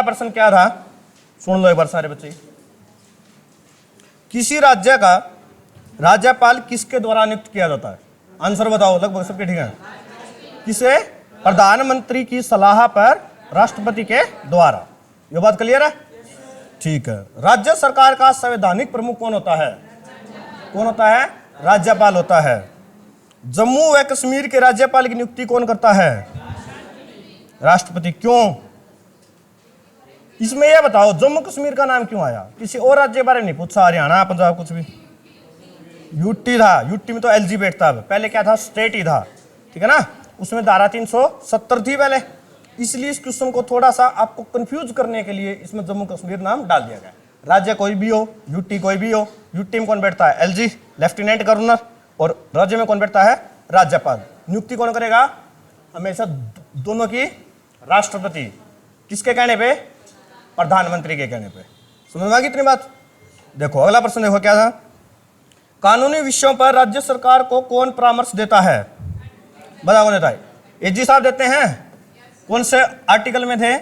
अगला प्रश्न क्या था, सुन लो एक बार सारे बच्चे। किसी राज्य का राज्यपाल किसके द्वारा नियुक्त किया जाता है? आंसर बताओ, लगभग सबके ठीक है। किसे? प्रधानमंत्री की सलाह पर राष्ट्रपति के द्वारा। ये बात क्लियर है? ठीक है। राज्य सरकार का संवैधानिक प्रमुख कौन होता है? कौन होता है? राज्यपाल होता है। जम्मू व कश्मीर के राज्यपाल की नियुक्ति कौन करता है? राष्ट्रपति। क्यों? इसमें यह बताओ जम्मू कश्मीर का नाम क्यों आया? किसी और राज्य के बारे में नहीं पूछा, हरियाणा पंजाब कुछ भी। यूटी था, यूटी में तो एलजी बैठता है, पहले क्या था? स्टेट ही था, ठीक है ना। उसमें धारा 370 थी पहले, इसलिए इस क्वेश्चन को थोड़ा सा आपको कंफ्यूज करने के लिए इसमें जम्मू कश्मीर नाम डाल दिया गया। राज्य कोई भी हो, यूटी कोई भी हो, यूटी में कौन बैठता है? एलजी, लेफ्टिनेंट गवर्नर, और राज्य में कौन बैठता है? राज्यपाल। नियुक्ति कौन करेगा? हमेशा दोनों की राष्ट्रपति। किसके कहने पे? प्रधानमंत्री के कहने पे। समझ में आ गई इतनी बात? देखो अगला प्रश्न देखो क्या था। कानूनी विषयों पर राज्य सरकार को कौन परामर्श देता है? बताओ कौन देता है? एजी साहब देते हैं। कौन से आर्टिकल में थे?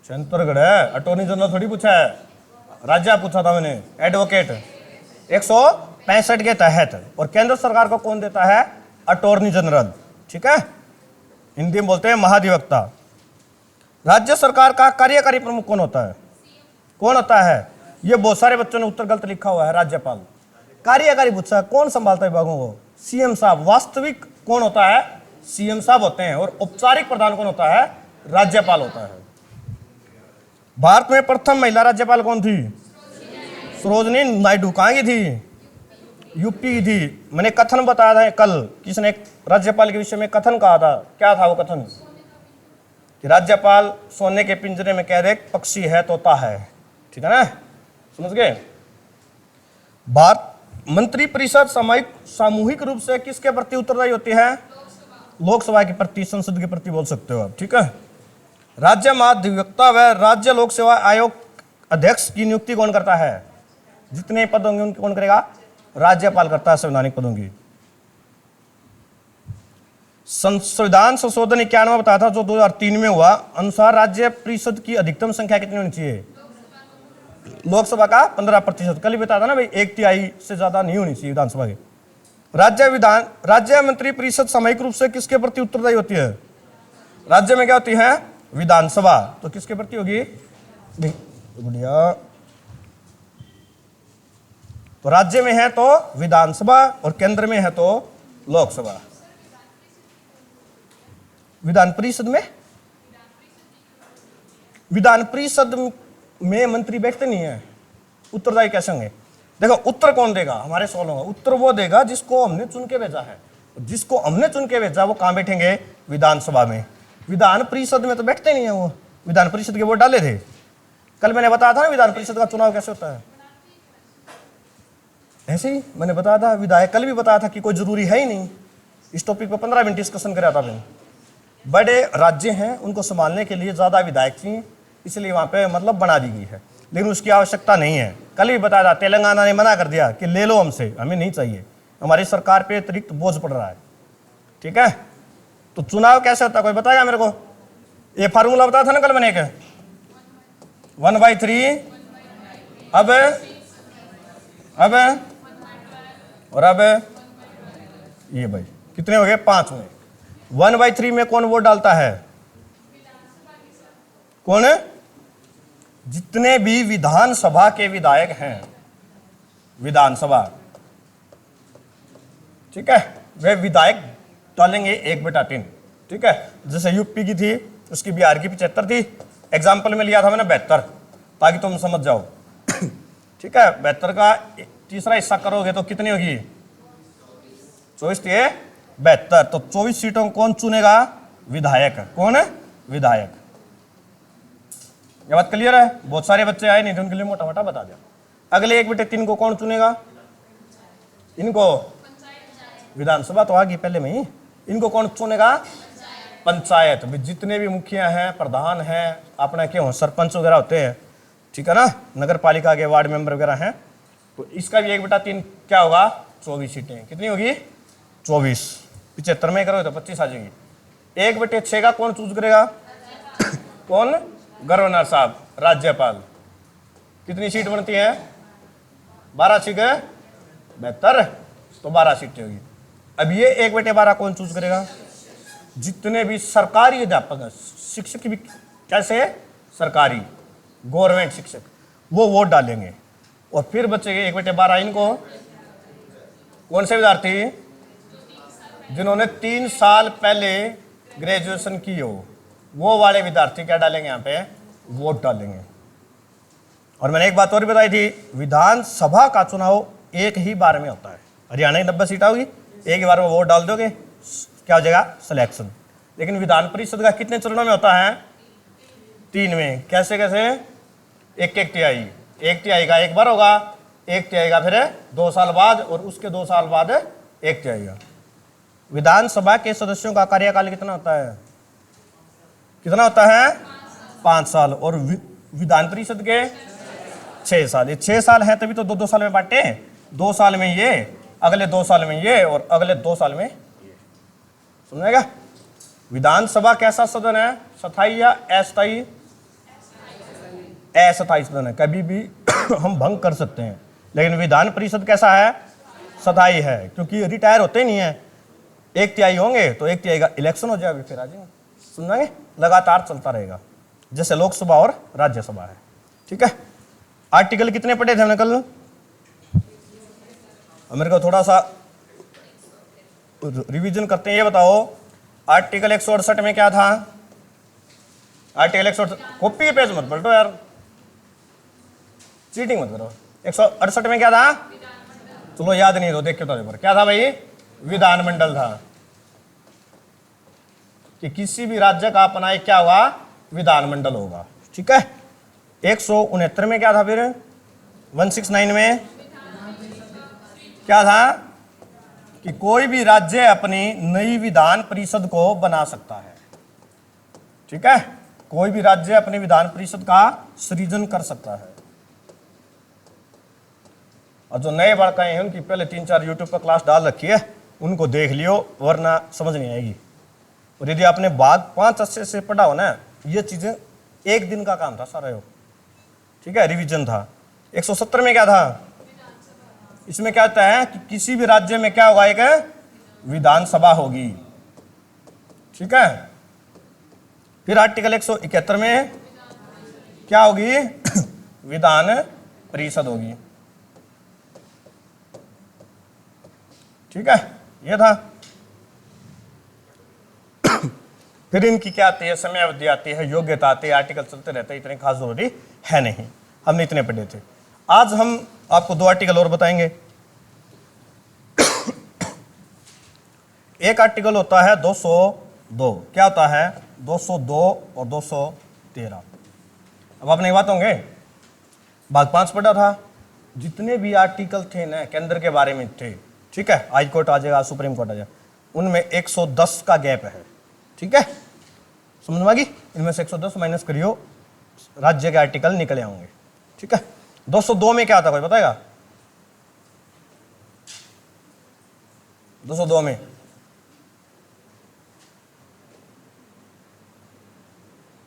छंतरगढ़ है, अटॉर्नी जनरल थोड़ी पूछा है, राज्य पूछा था मैंने, एडवोकेट 165 के तहत। और केंद्र सरकार को कौन देता है? अटॉर्नी जनरल, ठीक है, हिंदी में बोलते हैं महाधिवक्ता। राज्य सरकार का कार्यकारी प्रमुख कौन होता है? कौन होता है? ये बहुत सारे बच्चों ने उत्तर गलत लिखा हुआ है, राज्यपाल। कार्यकारी पूछा, कौन संभालता है विभागों को? सीएम साहब। वास्तविक कौन होता है? सीएम साहब होते हैं। और औपचारिक प्रधान कौन होता है? राज्यपाल होता है। भारत में प्रथम महिला राज्यपाल कौन थी? सरोजिनी नायडू। कहाँ की थी? यूपी की थी। मैंने कथन बताया था कल, किसने राज्यपाल के विषय में कथन कहा था, क्या था वो कथन? कि राज्यपाल सोने के पिंजरे में कैद एक पक्षी है, तोता है, ठीक है ना, समझ गए। भारत मंत्री परिषद सामूहिक रूप से किसके प्रति उत्तरदायी होती है? लोकसभा के प्रति, संसद के प्रति बोल सकते हो आप, ठीक है। राज्य महाधिवक्ता व राज्य लोक सेवा आयोग अध्यक्ष की नियुक्ति कौन करता है? जितने पद होंगे उनकी कौन करेगा? राज्यपाल करता है संवैधानिक पदों की। संविधान संशोधन 91 बताया था जो 2003 में हुआ, अनुसार राज्य परिषद की अधिकतम संख्या कितनी होनी चाहिए? लोकसभा का 15%। कल ही बताया था ना भाई, 1/3 से ज्यादा नहीं होनी चाहिए विधानसभा की। राज्य मंत्री परिषद सामूहिक रूप से किसके प्रति उत्तरदायी होती है? राज्य में क्या होती है? विधानसभा। तो किसके प्रति होगी? बढ़िया। तो राज्य में है तो विधानसभा और केंद्र में है तो लोकसभा। विधान परिषद में मंत्री बैठते नहीं है, उत्तरदायी कैसे होंगे? देखो उत्तर कौन देगा हमारे सवालों का? उत्तर वो देगा जिसको हमने चुन के भेजा है। जिसको हमने चुन के भेजा वो कहां बैठेंगे? विधानसभा में। विधान परिषद में तो बैठते नहीं है वो। विधान परिषद के वोट डाले थे, कल मैंने बताया था ना विधान परिषद का चुनाव कैसे होता है। ऐसे ही मैंने बताया था, विधायक कल भी बताया था कि कोई जरूरी है ही नहीं। इस टॉपिक पर 15 मिनट डिस्कशन कराया था मैंने। बड़े राज्य हैं, उनको संभालने के लिए ज्यादा विधायक चाहिए, इसलिए वहां पे मतलब बना दी गई है, लेकिन उसकी आवश्यकता नहीं है। कल भी बताया था, तेलंगाना ने मना कर दिया कि ले लो हमसे, हमें नहीं चाहिए, हमारी सरकार पे अतिरिक्त बोझ पड़ रहा है, ठीक है। तो चुनाव कैसे होता है कोई बताएगा मेरे को? ये फार्मूला बताया था ना कल मैंने, एक 1/3, अब और अब ये भाई कितने हो गए? 5 में। 1/3 में कौन वोट डालता है? कौन? जितने भी विधानसभा के विधायक हैं, विधानसभा, ठीक है, वे विधायक डालेंगे 1/3, ठीक है। जैसे यूपी की थी, उसकी बिहार की 75 थी, एग्जाम्पल में लिया था मैंने 72, ताकि तुम समझ जाओ, ठीक है। 72 का तीसरा हिस्सा करोगे तो कितनी होगी? 24 थी 72, तो 24 सीटों को कौन चुनेगा? विधायक। कौन है? विधायक। ये बात क्लियर है? बहुत सारे बच्चे आए नहीं थे, उनके लिए मोटा मोटा बता दिया। अगले 1/3 को कौन चुनेगा? इनको विधानसभा तो आ गई पहले में ही, इनको कौन चुनेगा? पंचायत। जितने भी मुखिया हैं, प्रधान हैं, अपने क्यों सरपंच वगैरह होते हैं, ठीक है ना, नगर पालिका के वार्ड मेंबर वगैरह हैं, तो इसका भी 1/3 क्या होगा? 24 सीटें। कितनी होगी? 24। 75 में करोगे तो 25 आ जाएगी। 1/6 का कौन चूज करेगा? कौन? गवर्नर साहब, राज्यपाल। कितनी सीट बनती है? 12 सीट है, बेहतर, तो 12 सीटें होगी। अब ये 1/12 कौन चूज करेगा? जितने भी सरकारी अध्यापक हैं, शिक्षक भी कैसे? सरकारी गवर्नमेंट शिक्षक, वो वोट डालेंगे और फिर बचेंगे 1/12 इनको। कौन से विद्यार्थी? जिन्होंने 3 साल पहले ग्रेजुएशन की हो, वो वाले विद्यार्थी क्या डालेंगे? यहाँ पे वोट डालेंगे। और मैंने एक बात और भी बताई थी, विधानसभा का चुनाव एक ही बार में होता है। हरियाणा की 90 सीटें होगी, एक ही बार में वोट डाल दोगे, क्या हो जाएगा? सिलेक्शन। लेकिन विधान परिषद का कितने चरणों में होता है? 3 में। कैसे कैसे? एक तिहाई, एक तिहाई का एक बार होगा, एक तिहाई का फिर 2 साल बाद, और उसके 2 साल बाद एक तिहाई का। विधानसभा के सदस्यों का कार्यकाल कितना होता है? कितना होता है? 5 साल। और विधान परिषद के 6 साल। ये 6 साल है, तभी तो 2-2 साल में बांटे। 2 साल में ये, अगले 2 साल में ये, और अगले 2 साल में ये। समझेगा? विधानसभा कैसा सदन है? स्थायी या अस्थायी? अस्थायी सदन है, कभी भी हम भंग कर सकते हैं। लेकिन विधान परिषद कैसा है? स्थायी है, क्योंकि रिटायर होते ही नहीं है। एक तिहाई होंगे तो एक तिहाई का इलेक्शन हो जाएगा, फिर आ जाएंगे। सुनेंगे? लगातार चलता रहेगा, जैसे लोकसभा और राज्यसभा है। ठीक है? आर्टिकल कितने पढ़े थे हमने कल? मेरे को थोड़ा सा रिवीजन करते हैं। ये बताओ, आर्टिकल 168 में क्या था? आर्टिकल 168, कॉपी के पेज मत पलटो यार, चीटिंग मत करो। 168 में क्या था? चलो याद नहीं, तो देख के तो क्या था भाई? विधानमंडल था, कि किसी भी राज्य का अपना एक क्या होगा? विधानमंडल होगा। ठीक है? 169 में क्या था? फिर 169 में क्या था? कि कोई भी राज्य अपनी नई विधान परिषद को बना सकता है। ठीक है? कोई भी राज्य अपनी विधान परिषद का सृजन कर सकता है। और जो नए बालक हैं उनकी पहले 3-4 यूट्यूब पर क्लास डाल रखी है, उनको देख लियो, वरना समझ नहीं आएगी। और यदि आपने भाग 5 अच्छे से पढ़ा हो ना, ये चीजें एक दिन का काम था सारा यो। ठीक है? रिवीजन था। 170 में क्या था? इसमें क्या होता है कि किसी भी राज्य में क्या होगा? एक विधानसभा होगी। ठीक है? फिर आर्टिकल 171 में क्या होगी? विधान परिषद होगी। ठीक है? ये था। फिर इनकी क्या आती है? समय अवधि आती है, योग्यता आती है, आर्टिकल चलते रहते हैं, इतने खास जरूरी है नहीं। हमने इतने पढ़े थे। आज हम आपको 2 आर्टिकल और बताएंगे। एक आर्टिकल होता है 202। क्या होता है? 202 और 213। अब आपने बात होंगे, भाग 5 पढ़ा था। जितने भी आर्टिकल थे ना केंद्र के बारे में थे, ठीक है, हाई कोर्ट आ जाएगा, सुप्रीम कोर्ट आ जाएगा, उनमें 110 का गैप है। ठीक है? समझ में आ गई? इनमें से 110 माइनस करियो, राज्य के आर्टिकल निकले होंगे। ठीक है? 202 में क्या आता, कोई बताएगा? 202 में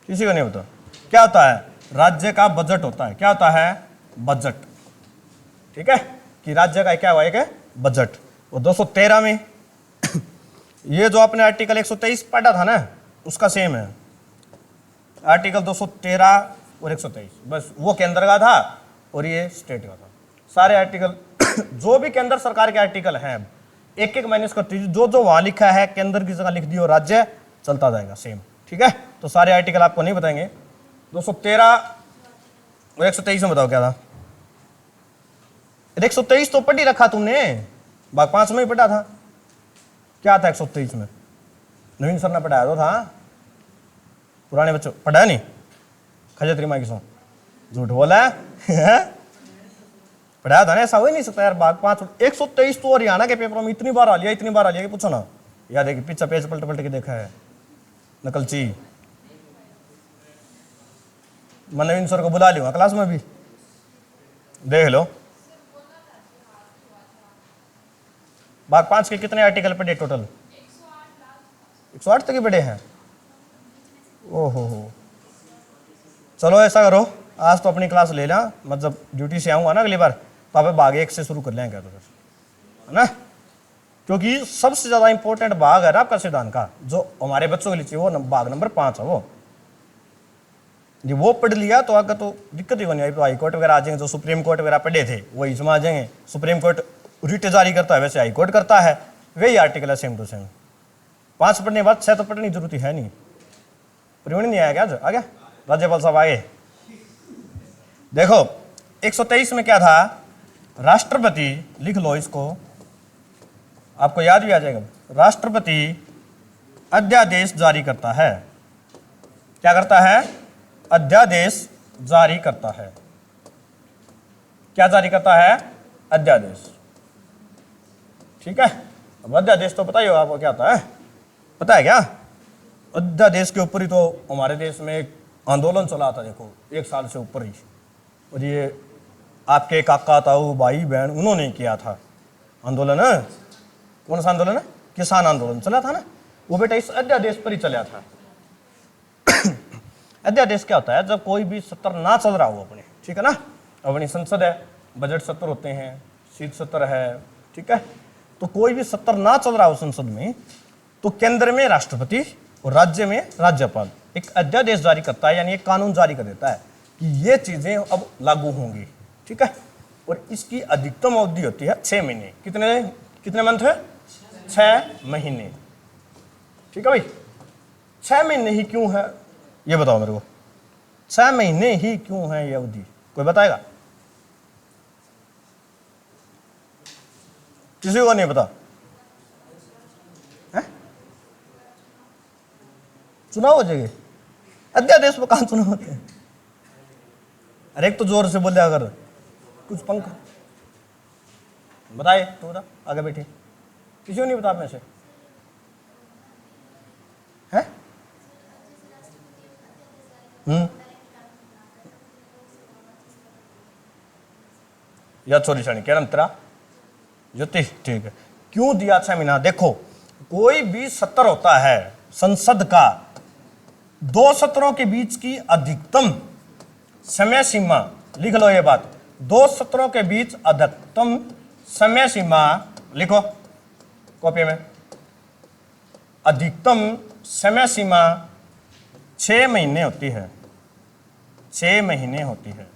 किसी को नहीं पता क्या होता है? राज्य का बजट होता है। क्या होता है? बजट। ठीक है? कि राज्य का क्या हुआ? एक बजट। वो 213 में ये जो आपने आर्टिकल 123 पढ़ा था ना, उसका सेम है। आर्टिकल 213 और 123, बस वो केंद्र का था और ये स्टेट का था। सारे आर्टिकल जो भी केंद्र सरकार के आर्टिकल हैं, एक एक माइनस करती है, जो जो वहां लिखा है केंद्र की जगह लिख दियो राज्य, चलता जाएगा सेम। ठीक है? तो सारे आर्टिकल आपको नहीं बताएंगे। 213 और 123 में बताओ क्या था? 123 तो पढ़ ही रखा तुमने, भाग 5 में ही पढ़ा था। क्या था 123 में? नवीन सर ने पढ़ाया तो था, पुराने बच्चों पढ़ा नहीं। खजत्री माई की सो झूठ बोला है पढ़ाया था ना, ऐसा हो ही नहीं सकता यार। भाग 5 123 तो हरियाणा के पेपरों में इतनी बार आ लिया, इतनी बार आ लिया कि पूछो ना। याद है कि पीछा पेज पलट पलट के देखा है, नकलची। मैं नवीन सर को बुला लूंगा क्लास में भी, देख लो। भाग 5 के कितने आर्टिकल पढ़े टोटल? 108 तक ही पढ़े हैं। ओहो हो, चलो ऐसा करो, आज तो अपनी क्लास ले लें, मतलब ड्यूटी से आऊँगा ना अगली बार, तो आप भाग 1 से शुरू कर लेंगे तो फिर, है ना, क्योंकि सबसे ज़्यादा इंपॉर्टेंट भाग है ना आपका सिद्धांत का, जो हमारे बच्चों के लिए चाहिए, वो भाग नंबर 5 है वो। जी वो पढ़ लिया तो आगे तो दिक्कत ही नहीं आई, तो हाई कोर्ट वगैरह आ जाएंगे, जो सुप्रीम कोर्ट वगैरह पढ़े थे वही इसमें आ जाएंगे। सुप्रीम कोर्ट रिट जारी करता है, वैसे हाई कोर्ट करता है, वही आर्टिकल है सेम टू सेम। 5 पढ़ने के बाद 6 तो पढ़ने की जरूरत है नहीं। प्रवीण नहीं आया क्या आज? आ गया राज्यपाल साहब आए। देखो 123 में क्या था, राष्ट्रपति, लिख लो इसको, आपको याद भी आ जाएगा। राष्ट्रपति अध्यादेश जारी करता है। क्या करता है? अध्यादेश जारी करता है। क्या जारी करता है? अध्यादेश। ठीक है, अब अध्यादेश तो पता ही होगा आपको क्या होता है, पता है क्या? अध्यादेश के ऊपर ही तो हमारे देश में एक आंदोलन चला था, देखो 1 साल से ऊपर ही, और ये आपके काका ताऊ भाई बहन उन्होंने किया था आंदोलन। कौन सा आंदोलन है? किसान आंदोलन चला था ना, वो बेटा इस अध्यादेश पर ही चला था। अध्यादेश क्या होता है? जब कोई भी सत्र ना चल रहा हो अपने, ठीक है ना, अपनी संसद है, बजट सत्र होते हैं, शीत सत्र है, ठीक है, तो कोई भी सत्र ना चल रहा हो संसद में, तो केंद्र में राष्ट्रपति और राज्य में राज्यपाल एक अध्यादेश जारी करता है, यानी एक कानून जारी कर देता है कि ये चीजें अब लागू होंगी, ठीक है, और इसकी अधिकतम अवधि होती है 6 महीने। कितने मंथ है? 6 महीने। ठीक है भाई, 6 महीने ही क्यों है ये बताओ मेरे को, 6 महीने ही क्यों है ये अवधि, कोई बताएगा? किसी को नहीं पता है? चुनाव हो जाएंगे, अध्यादेश पर कहां चुनाव होते हैं? अरे एक तो जोर से बोले, अगर कुछ पंख बताए तो बता, आगे बैठे, किसी को नहीं बता में से है? या चोरी छानी क्या तेरा ज्योति, ठीक है। क्यों दिया 6 महीना? देखो कोई भी सत्र होता है संसद का, 2 सत्रों के बीच की अधिकतम समय सीमा, लिख लो ये बात, 2 सत्रों के बीच अधिकतम समय सीमा, लिखो कॉपी में, अधिकतम समय सीमा 6 महीने होती है, 6 महीने होती है,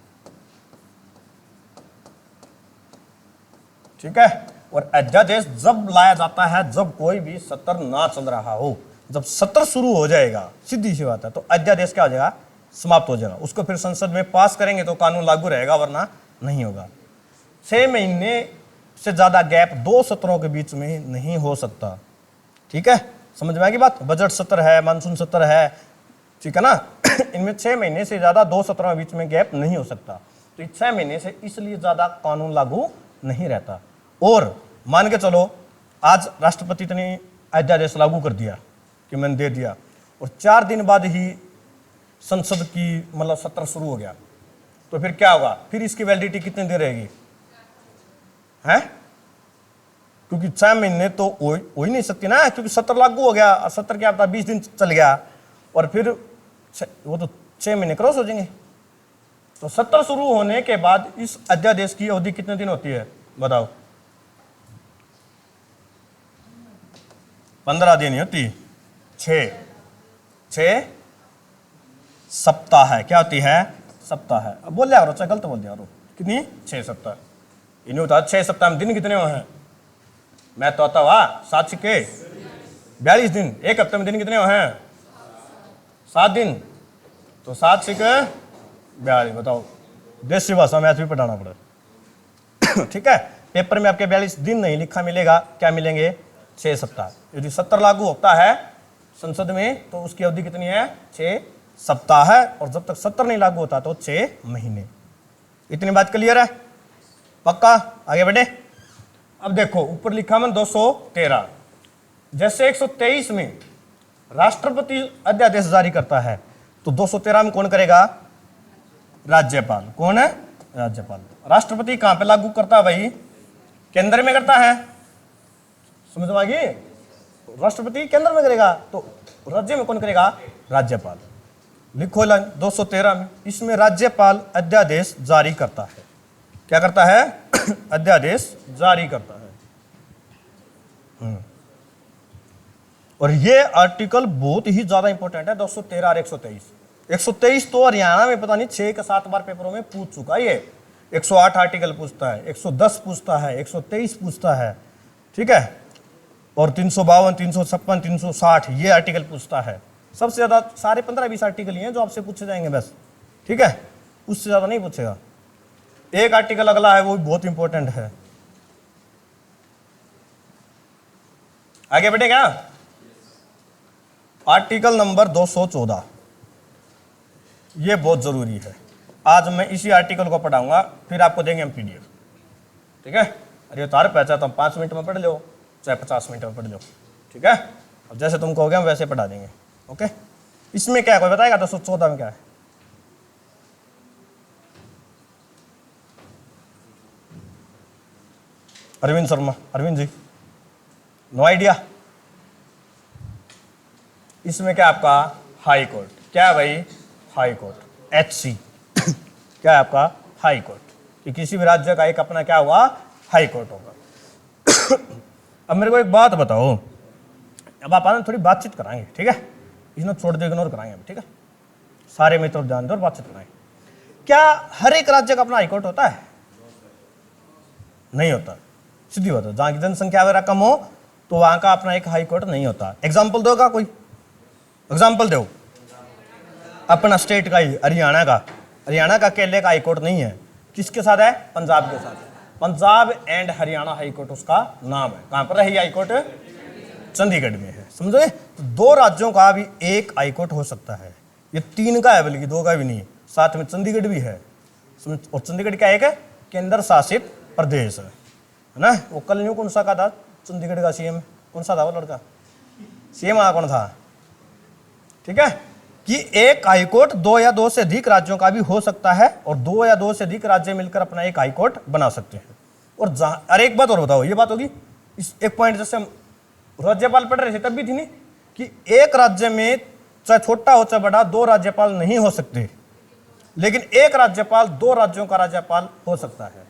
ठीक है। और अध्यादेश जब लाया जाता है जब कोई भी सत्र ना चल रहा हो, जब सत्र शुरू हो जाएगा, सीधी सी बात है, तो अध्यादेश क्या हो जाएगा? समाप्त हो जाएगा। उसको फिर संसद में पास करेंगे तो कानून लागू रहेगा, वरना नहीं होगा। 6 महीने से ज्यादा गैप 2 सत्रों के बीच में नहीं हो सकता, ठीक है, समझ में आएगी बात? बजट सत्र है, मानसून सत्र है, ठीक है ना, इनमें 6 महीने से ज्यादा 2 सत्रों के बीच में गैप नहीं हो सकता, तो 6 महीने से इसलिए ज्यादा कानून लागू नहीं रहता। और मान के चलो आज राष्ट्रपति ने अध्यादेश लागू कर दिया कि मैंने दे दिया, और 4 दिन बाद ही संसद की मतलब सत्र शुरू हो गया, तो फिर क्या होगा? फिर इसकी वैलिडिटी कितनी देर रहेगी? है, क्योंकि 6 महीने तो हो ही नहीं सकती ना, क्योंकि सत्र लागू हो गया, सत्र क्या होता है 20 दिन चल गया, और फिर वो तो 6 महीने क्रॉस हो जाएंगे। तो सत्र शुरू होने के बाद इस अध्यादेश की अवधि कितने दिन होती है बताओ? 15 दिन होती, 6 सप्ताह है। क्या होती है? सप्ताह है। अब बोल यार, अच्छा गलत बोल दिया, कितनी? 6 सप्ताह। इन्हें होता 6 सप्ताह में दिन कितने हैं? मैं तो आता हुआ 7 सिक्के 42 दिन। 1 हफ्ते में दिन कितने हैं? 7 दिन, तो 7 सिक्के 42। बताओ, देसी भाषा मैथ भी पढ़ाना पड़े ठीक है, पेपर में आपके 42 दिन नहीं लिखा मिलेगा, क्या मिलेंगे? 6 सप्ताह। यदि सत्र लागू होता है संसद में तो उसकी अवधि कितनी है? 6 सप्ताह है, और जब तक सत्र नहीं लागू होता तो 6 महीने। इतनी बात क्लियर है? पक्का? आगे बढ़े। अब देखो ऊपर लिखा मैंने 213, जैसे 123 में राष्ट्रपति अध्यादेश जारी करता है, तो 213 में कौन करेगा? राज्यपाल। कौन है? राज्यपाल। राष्ट्रपति कहां पे लागू करता है भाई? केंद्र में करता है, समझ में आ गई? राष्ट्रपति केंद्र में करेगा, तो राज्य में कौन करेगा? राज्यपाल। लिखो लाइन 213 में, इसमें राज्यपाल अध्यादेश जारी करता है। क्या करता है? अध्यादेश जारी करता है। और ये आर्टिकल बहुत ही ज्यादा इंपॉर्टेंट है, 213 और 123। 123 तो हरियाणा में पता नहीं 6 के 7 बार पेपरों में पूछ चुका है। ये 108 आर्टिकल पूछता है, 110 पूछता है, 123 पूछता है, ठीक है, और 352, 356, 360 ये आर्टिकल पूछता है। सबसे ज्यादा सारे 15-20 आर्टिकल ही हैं जो आपसे पूछे जाएंगे बस, ठीक है, उससे ज्यादा नहीं पूछेगा। एक आर्टिकल अगला है, वो भी बहुत इंपॉर्टेंट है। आगे बढ़े क्या? आर्टिकल नंबर 214, ये बहुत जरूरी है। आज मैं इसी आर्टिकल को पढ़ाऊंगा, फिर आपको देंगे हम PDF, ठीक है। अरे तार पैसा तो 5 मिनट में पढ़ लो, चाहे 50 मिनट में पढ़ लो, ठीक है। अब जैसे तुम कहोगे हम वैसे पढ़ा देंगे, ओके। इसमें क्या है, कोई बताएगा 214 में क्या है? Arvind Sharma, Arvind ji, no idea. इसमें क्या आपका हाई कोर्ट, क्या है भाई? हाई कोर्ट, HC क्या है आपका? High court. कि किसी भी राज्य का एक अपना क्या हुआ? हाई कोर्ट होगा। अब मेरे को एक बात बताओ, अब आप थोड़ी बातचीत कराएंगे, ठीक है, इसमें छोड़ दो, इग्नोर कराएंगे, ठीक है, सारे मित्र ध्यान दो और बातचीत कराएंगे। क्या हर एक राज्य का अपना हाई कोर्ट होता है? नहीं होता, सीधी बात है। जहां की जनसंख्या वगैरह कम हो तो वहां का अपना एक हाई कोर्ट नहीं होता। एग्जाम्पल दोगा कोई? एग्जाम्पल दो अपना स्टेट का ही, हरियाणा का। हरियाणा का केले का हाई कोर्ट नहीं है, किसके साथ है? पंजाब के साथ। Punjab and Haryana high court उसका नाम है। कहां पर है हाई कोर्ट? चंडीगढ़ में है, समझे। तो 2 राज्यों का भी एक हाई कोर्ट हो सकता है। ये 3 का है, बल्कि 2 का भी नहीं, साथ में चंडीगढ़ भी है। और चंडीगढ़ क्या है? केंद्र शासित प्रदेश है ना। वो कल न्यू कौन सा का था चंडीगढ़ का CM? कौन सा था वो लड़का? CM कौन था? ठीक है, कि एक हाईकोर्ट 2 या 2 से अधिक राज्यों का भी हो सकता है, और 2 या 2 से अधिक राज्य मिलकर अपना एक हाईकोर्ट बना सकते हैं। और जहां, अरे एक बात और बताओ, ये बात होगी, इस एक पॉइंट जैसे हम राज्यपाल पढ़ रहे थे तब भी थी नहीं, कि एक राज्य में चाहे छोटा हो चाहे बड़ा 2 राज्यपाल नहीं हो सकते, लेकिन एक राज्यपाल 2 राज्यों का राज्यपाल हो सकता है।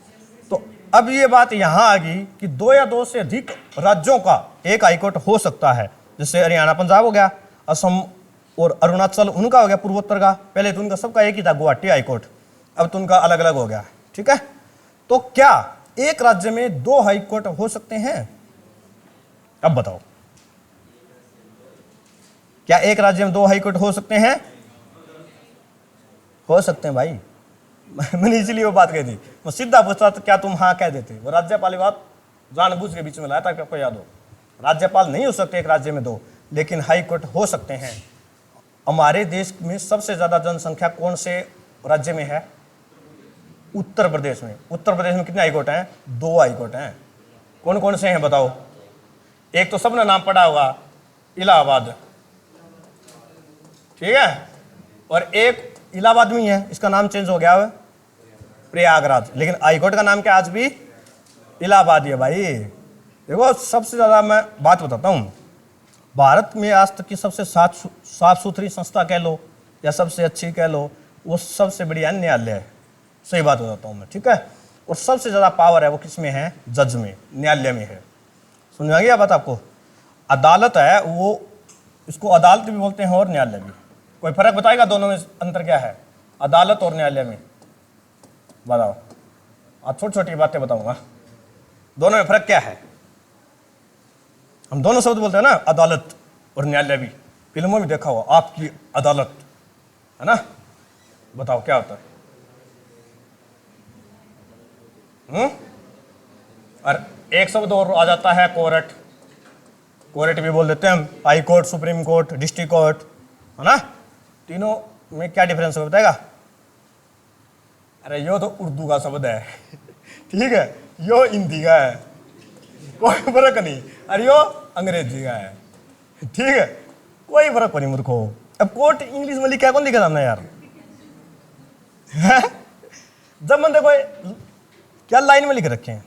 तो अब ये बात यहां आ गई कि 2 या 2 से अधिक राज्यों का एक हाईकोर्ट हो सकता है। जैसे हरियाणा पंजाब हो गया, असम और अरुणाचल उनका हो गया पूर्वोत्तर का। पहले तो उनका सबका एक ही था, गुवाहाटी हाईकोर्ट, अब तो उनका अलग अलग हो गया, ठीक है। तो क्या एक राज्य में 2 हाईकोर्ट हो सकते हैं? अब बताओ, क्या एक राज्य में 2 हाईकोर्ट हो सकते हैं? हो सकते हैं भाई। मैंने इसलिए वो बात कही थी, मैं सीधा पूछता तो क्या तुम हाँ कह देते। वो राज्यपाल की बात जानबूझ के बीच में लाया ताकि आपको याद हो। राज्यपाल नहीं हो सकते एक राज्य में 2, लेकिन हाईकोर्ट हो सकते हैं। हमारे देश में सबसे ज्यादा जनसंख्या कौन से राज्य में है? उत्तर प्रदेश में। उत्तर प्रदेश में कितने हाईकोर्ट हैं? 2 हाईकोर्ट हैं। कौन कौन से हैं बताओ? एक तो सबने नाम पढ़ा होगा, इलाहाबाद, ठीक है, और एक इलाहाबाद में ही है, इसका नाम चेंज हो गया है प्रयागराज, लेकिन हाईकोर्ट का नाम क्या आज भी इलाहाबाद ही है भाई। देखो सबसे ज्यादा मैं बात बताता हूं, भारत में आज तक की सबसे साफ सुथरी संस्था कह लो या सबसे अच्छी कह लो, वो सबसे बढ़िया न्यायालय है। सही बात बताता हूँ मैं, ठीक है। और सबसे ज्यादा पावर है वो किसमें है? जज में, न्यायालय में है। समझ आ गया बात आपको? अदालत है वो, इसको अदालत भी बोलते हैं और न्यायालय भी। कोई फर्क बताएगा दोनों में अंतर क्या है? अदालत और न्यायालय में बताओ। आज छोटी छोटी बातें बताऊंगा, दोनों में फर्क क्या है। हम दोनों शब्द बोलते हैं ना, अदालत और न्यायालय भी। फिल्मों में देखा हो आपकी अदालत, है ना। बताओ क्या होता है? और एक शब्द और आ जाता है, कोर्ट। कोर्ट भी बोल देते हैं हम, high court, supreme court, district court, है ना। तीनों में क्या डिफरेंस है बताएगा? अरे यो तो उर्दू का शब्द है, ठीक है, यो हिंदी का है, कोई फर्क नहीं। अरे यो अंग्रेजी का है, ठीक है, कोई फर्क नहीं मूर्खो। अब कोर्ट इंग्लिश में लिखा है, कौन लिखा हमने यार? जब मन देखो क्या लाइन में लिख रखे हैं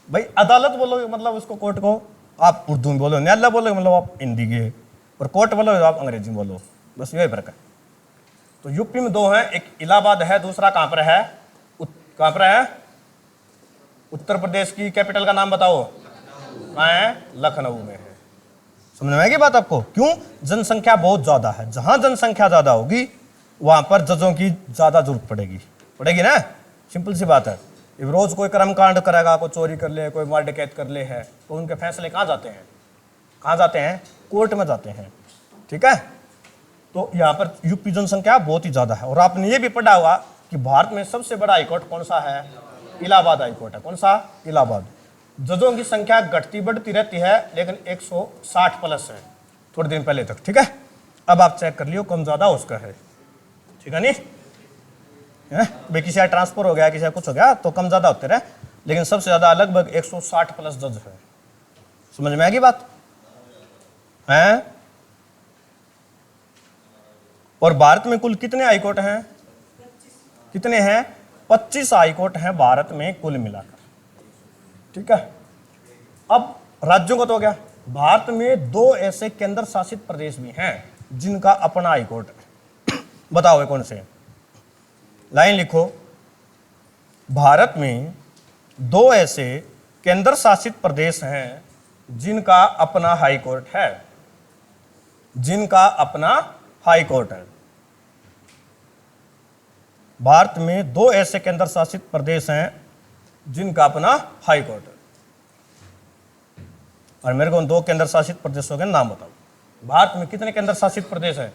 भाई, अदालत बोलोगे मतलब उसको, कोर्ट को आप उर्दू में बोलो, न्यायालय बोलोगे मतलब आप हिंदी के, और कोर्ट बोलोगे तो आप अंग्रेजी में बोलो, बस यही फर्क है। तो यूपी में दो हैं, एक इलाहाबाद है, दूसरा कहां पर है, कहां पर है, उत्तर प्रदेश की कैपिटल का नाम बताओ, कहां है, लखनऊ में है। समझ में आएगी बात आपको? क्यों? जनसंख्या बहुत ज्यादा है, जहां जनसंख्या ज्यादा होगी वहां पर जजों की ज्यादा जरूरत पड़ेगी ना, सिंपल सी बात है। अब रोज कोई कर्मकांड करेगा, कोई चोरी कर ले, कोई मार डकैत कर ले है, तो उनके फैसले कहाँ जाते हैं, कोर्ट में जाते हैं, ठीक है। तो यहाँ पर यूपी जनसंख्या बहुत ही ज्यादा है। और आपने ये भी पढ़ा हुआ कि भारत में सबसे बड़ा हाईकोर्ट कौन सा है, इलाहाबाद हाईकोर्ट है। कौन सा? इलाहाबाद। जजों की संख्या घटती बढ़ती रहती है, लेकिन 160 प्लस है थोड़े दिन पहले तक, ठीक है। अब आप चेक कर लियो कम ज्यादा उसका है, ठीक है नहीं भाई, किसी ट्रांसफर हो गया, किसी कुछ हो गया तो कम ज्यादा होते रहे, लेकिन सबसे ज्यादा लगभग 160 प्लस जज है। समझ में आएगी बात है? और भारत में कुल कितने हाईकोर्ट हैं? कितने हैं? 25 हाईकोर्ट हैं भारत में कुल मिलाकर, ठीक है। अब राज्यों का तो हो गया। भारत में 2 ऐसे केंद्र शासित प्रदेश भी हैं जिनका अपना हाईकोर्ट है। बताओ कौन से? लाइन लिखो। भारत में 2 ऐसे केंद्र शासित प्रदेश हैं जिनका अपना हाईकोर्ट है, जिनका अपना हाईकोर्ट है। भारत में 2 ऐसे केंद्र शासित प्रदेश हैं जिनका अपना हाईकोर्ट है। और मेरे को उन 2 केंद्र शासित प्रदेशों के नाम बताओ। भारत में कितने केंद्र शासित प्रदेश हैं?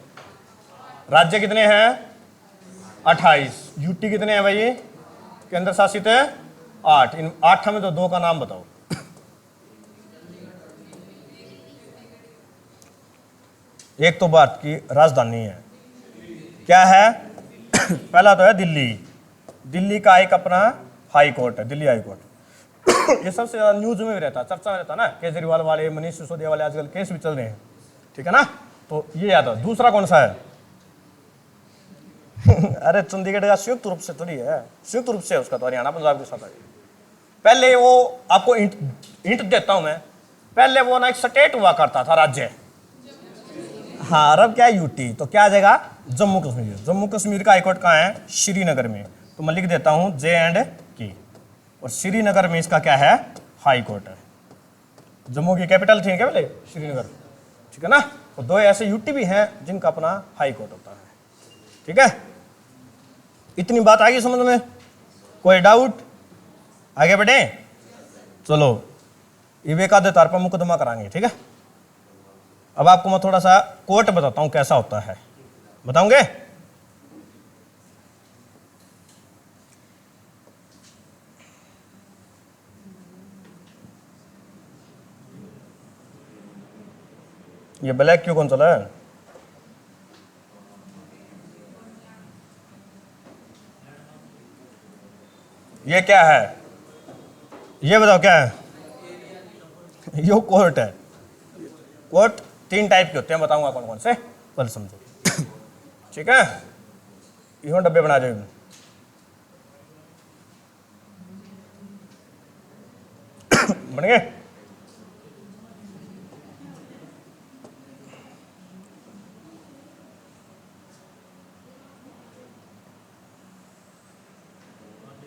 राज्य कितने हैं? 28। यूटी कितने हैं भाई? केंद्र शासित है 8। इन 8 में तो 2 का नाम बताओ। एक तो भारत की राजधानी है, क्या है? पहला तो है दिल्ली। दिल्ली का एक अपना हाई कोर्ट है, दिल्ली हाई कोर्ट। ये सबसे ज्यादा न्यूज में भी रहता है, चर्चा में रहता है ना। केजरीवाल वाले, मनीष सिसोदिया वाले आजकल केस भी चल रहे हैं, ठीक है ना। तो ये याद है। दूसरा कौन सा है? अरे चंडीगढ़ का संयुक्त रूप से थोड़ी है, संयुक्त रूप से है उसका तो हरियाणा पंजाब के साथ है। पहले वो आपको हिंट देता हूं मैं, पहले वो ना एक स्टेट हुआ करता था, राज्य। हाँ, अब क्या है? यूटी। तो क्या आ जाएगा? जम्मू कश्मीर। जम्मू कश्मीर का हाईकोर्ट कहाँ है? श्रीनगर में। तो मैं लिख देता हूं J&K। और श्रीनगर में इसका क्या है? हाई कोर्ट है। जम्मू की कैपिटल थी क्या पहले? श्रीनगर, ठीक है ना। तो 2 ऐसे यूटी भी हैं जिनका अपना हाई कोर्ट होता है, ठीक है। इतनी बात आ गई समझ में? कोई डाउट? आगे बढ़े? चलो, इवेका तार पर मुकदमा कराएंगे, ठीक है। अब आपको मैं थोड़ा सा कोर्ट बताता हूं कैसा होता है, बताऊंगे? ये ब्लैक क्यों कौन चला है? ये क्या है? ये बताओ क्या है? ये कोर्ट है। कोर्ट 3 टाइप के होते हैं, बताऊंगा कौन कौन से, पहले समझो, ठीक है। ये डब्बे बना दो, बन गए।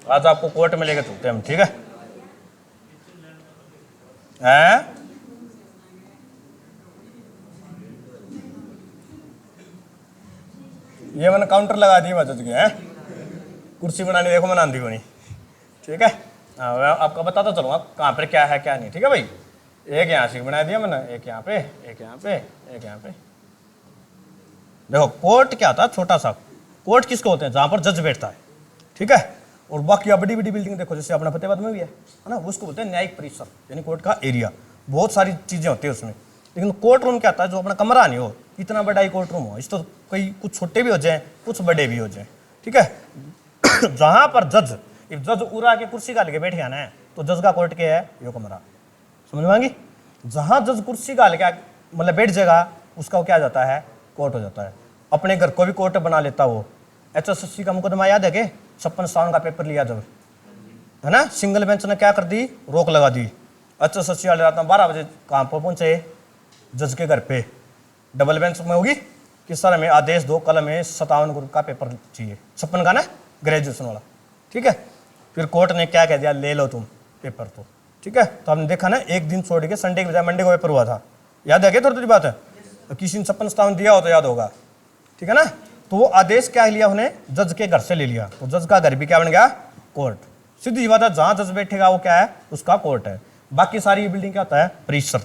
आज आपको कोर्ट में लेकर चलते हैं हम, ठीक है? ये मैंने काउंटर लगा दिए बच गए हैं। कुर्सी बनानी देखो मैंने आंधी बनी, ठीक है। आपका बताता चलूँगा कहाँ पर क्या है क्या नहीं, ठीक है भाई। एक यहाँ से बना दिया मैंने, एक यहाँ पे, एक यहाँ पे, एक यहाँ पे। देखो कोर्ट क्या होता है? छोटा सा कोर्ट किसको होते हैं? जहाँ पर जज बैठता है, ठीक है। और बाकी बड़ी बड़ी बिल्डिंग देखो, जैसे अपना फतेहाबाद में भी है ना, उसको बोलते हैं न्यायिक परिसर, यानी कोर्ट का एरिया। बहुत सारी चीजें होती है उसमें। लेकिन कोर्ट रूम क्या होता है? जो अपना कमरा नहीं हो, इतना बड़ा ही कोर्ट रूम हो। इस तो कई कुछ छोटे भी हो जाए, कुछ बड़े भी हो जाए, ठीक है। जहां पर जज उड़ा के कुर्सी का लेके बैठ गया ना, तो जज का कोर्ट क्या है? यो कमरा। समझ में आएगी? जहां जज कुर्सी का लेके मतलब बैठ जाएगा, उसका क्या जाता है? कोर्ट हो जाता है। अपने घर को भी कोर्ट बना लेता वो। HSSC का मुकदमा याद है कि 56 का पेपर लिया जब, है ना, सिंगल बेंच ने क्या कर दी? रोक लगा दी। HSSC वाले रात में 12 बजे कहाँ पर पहुंचे? जज के घर पे। डबल बेंच में होगी कि सर हमें आदेश दो, कल हमें 57 ग्रुप का पेपर चाहिए, 56 का ना, ग्रेजुएशन वाला, ठीक है। फिर कोर्ट ने क्या कह दिया, ले लो तुम पेपर तो, ठीक है। तो हमने देखा ना, एक दिन छोड़ के संडे के बजाय मंडे को पेपर हुआ था, याद है क्या? थोड़ी थोड़ी बात है, तो किसी ने 56-57 दिया हो तो याद होगा, ठीक है ना। तो वो आदेश क्या लिया उन्हें, जज के घर से ले लिया, तो जज का घर भी क्या बन गया, कोर्ट। सीधी बात है, जहां जज बैठेगा वो क्या है, उसका कोर्ट है। बाकी सारी ये बिल्डिंग क्या होता है, परिसर।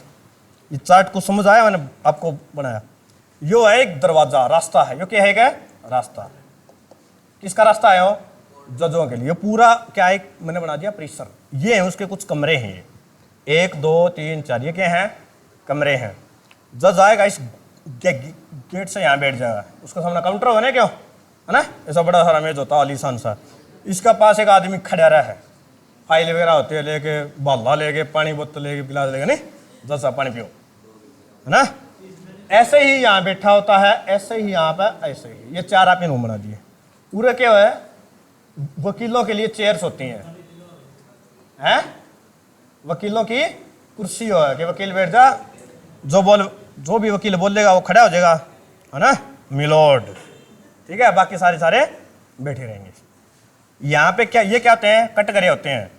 ये चार्ट को समझ आया, मैंने आपको बनाया। यो है एक दरवाजा, रास्ता है, यो क्या है, क्या रास्ता, किसका रास्ता है, वो जजों के लिए। पूरा क्या है, मैंने बना दिया परिसर। ये है उसके कुछ कमरे हैं, 1 2 3 4, ये क्या है, कमरे हैं। जज आएगा इस गेट से, यहाँ बैठ जाएगा, उसका सामने काउंटर होगा ना, क्यों है ना, ऐसा बड़ा सारा मेज होता है आलीशान सा। इसका पास एक आदमी खड़ा रहा है, फाइल वगैरह होती है, लेके बाला लेके, पानी बोतल लेके, गिलास लेके, नहीं जज साहब पानी पियो, है ना। ऐसे ही यहाँ बैठा होता है, ऐसे ही यहाँ पे, ऐसे ही। ये 4 आपने रूम बना दिए। पूरे क्या है, वकीलों के लिए चेयर्स होती हैं, वकीलों की कुर्सी हो है कि वकील बैठ जा, जो भी वकील बोलेगा वो खड़ा हो जाएगा, है ना, मिलोड, ठीक है। बाकी सारे बैठे रहेंगे। यहाँ पे क्या, ये क्या होते हैं, कटघरे होते हैं,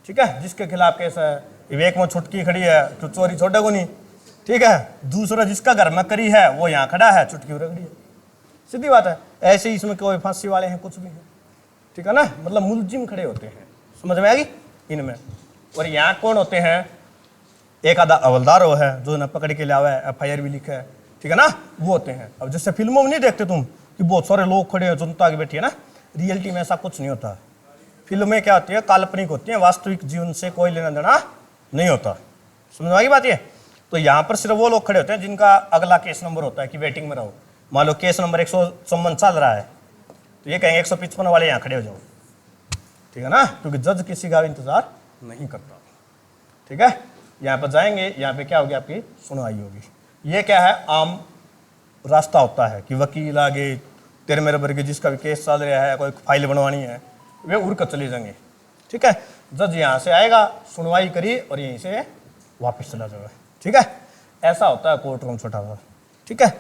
ठीक है। जिसके खिलाफ केस है, विवेक में छुटकी खड़ी है तो चोरी छोड़ेगा नहीं, ठीक है। दूसरा जिसका घर में करी है वो यहाँ खड़ा है, चुटकी उधर खड़ी है, सीधी बात है। ऐसे ही इसमें कोई फांसी वाले हैं, कुछ भी है, ठीक है ना, मतलब मुलजिम खड़े होते हैं, समझ में आएगी इनमें। और यहाँ कौन होते हैं, एक आधा हवलदार हो है जो ना पकड़ के लावा है, FIR भी लिखा है, ठीक है ना, वो होते हैं। अब जैसे फिल्मों में नहीं देखते तुम कि बहुत सारे लोग खड़े हैं, जनता की बैठी है ना, रियलिटी में ऐसा कुछ नहीं होता। फिल्में क्या होती है, काल्पनिक होती है, वास्तविक जीवन से कोई लेना देना नहीं होता, समझ में आएगी बात ये। तो यहाँ पर सिर्फ वो लोग खड़े होते हैं जिनका अगला केस नंबर होता है कि वेटिंग में रहो। मान लो केस नंबर 154 चल रहा है, तो ये कहेंगे 155 वाले यहाँ खड़े हो जाओ, ठीक है ना, क्योंकि जज किसी का इंतजार नहीं करता, ठीक है। यहाँ पर जाएंगे, यहाँ पे क्या होगी, आपकी सुनवाई होगी। ये क्या है, आम रास्ता होता है कि वकील आगे, तेरे मेरे वर्ग जिसका भी केस चल रहा है, कोई फाइल बनवानी है, वे उड़ कर चले जाएंगे, ठीक है। जज यहाँ से आएगा, सुनवाई करी और यहीं से वापस चला जाएगा, ठीक है। ऐसा होता है कोर्ट रूम छोटा सा, ठीक है।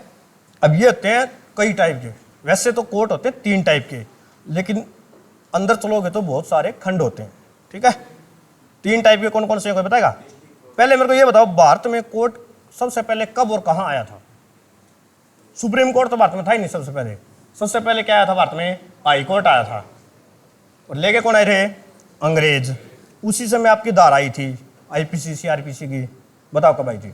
अब ये होते हैं कई टाइप के, वैसे तो कोर्ट होते हैं 3 टाइप के, लेकिन अंदर चलोगे तो बहुत सारे खंड होते हैं, ठीक है। 3 टाइप के कौन कौन से, कोई बताएगा? पहले मेरे को ये बताओ, भारत में कोर्ट सबसे पहले कब और कहाँ आया था? सुप्रीम कोर्ट तो भारत में था ही नहीं सबसे पहले क्या आया था भारत में? हाई कोर्ट आया था। और लेके कौन आए थे? अंग्रेज। उसी समय आपकी धारा आई थी IPC CRPC की, बताओ कब आई थी?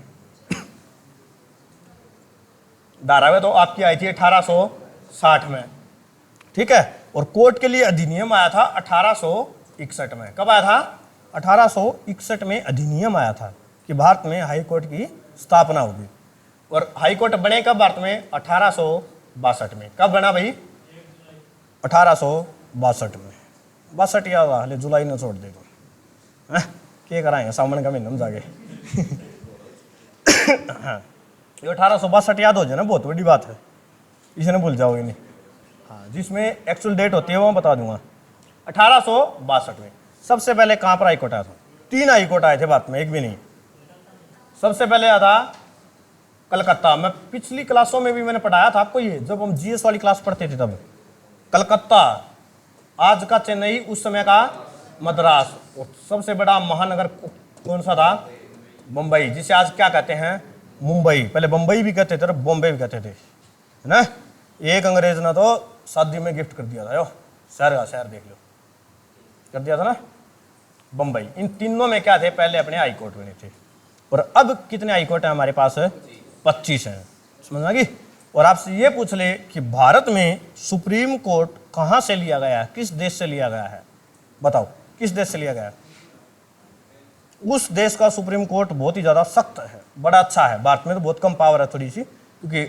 धारा में तो आपकी आई थी 1860 में, ठीक है। और कोर्ट के लिए अधिनियम आया था 1861 में। कब आया था? 1861 में अधिनियम आया था कि भारत में हाई कोर्ट की स्थापना होगी। और हाई कोर्ट बने कब भारत में? 1862 में। कब बना भाई? 1862 में। 62 याद आ, ले जुलाई ने छोड़ दे तो क्या कराएंगे सावन का महीना में जाके ये 1862 याद हो जाए ना, बहुत बड़ी बात है, इसे ना भूल जाओगे नहीं। हाँ, जिसमें एक्चुअल डेट होती है वो मैं बता दूंगा। 1862 में सबसे पहले कहाँ पर हाईकोर्ट आया था? 3 हाईकोर्ट आए थे भारत में, एक भी नहीं। सबसे पहले आया था कलकत्ता। मैं पिछली क्लासों में भी मैंने पढ़ाया था आपको ये, जब हम GS वाली क्लास पढ़ते थे तब। कलकत्ता, आज का चेन्नई, उस समय का मद्रास। और सबसे बड़ा महानगर कौन सा था? मुंबई, जिसे आज क्या कहते हैं? मुंबई। पहले बम्बई भी कहते थे और बॉम्बे भी कहते थे, है ना। एक अंग्रेज ने तो शादी में गिफ्ट कर दिया था, यो शहर का शहर देख लो, कर दिया था ना, बम्बई। इन तीनों में क्या थे? पहले अपने हाई कोर्ट बने थे। और अब कितने हाई कोर्ट है हमारे पास? 25 हैं, समझ आ गई। और आपसे ये पूछ ले कि भारत में सुप्रीम कोर्ट कहाँ से लिया गया है, किस देश से लिया गया है? बताओ किस देश से लिया गया है? उस देश का सुप्रीम कोर्ट बहुत ही ज़्यादा सख्त है, बड़ा अच्छा है। भारत में तो बहुत कम पावर है थोड़ी सी, क्योंकि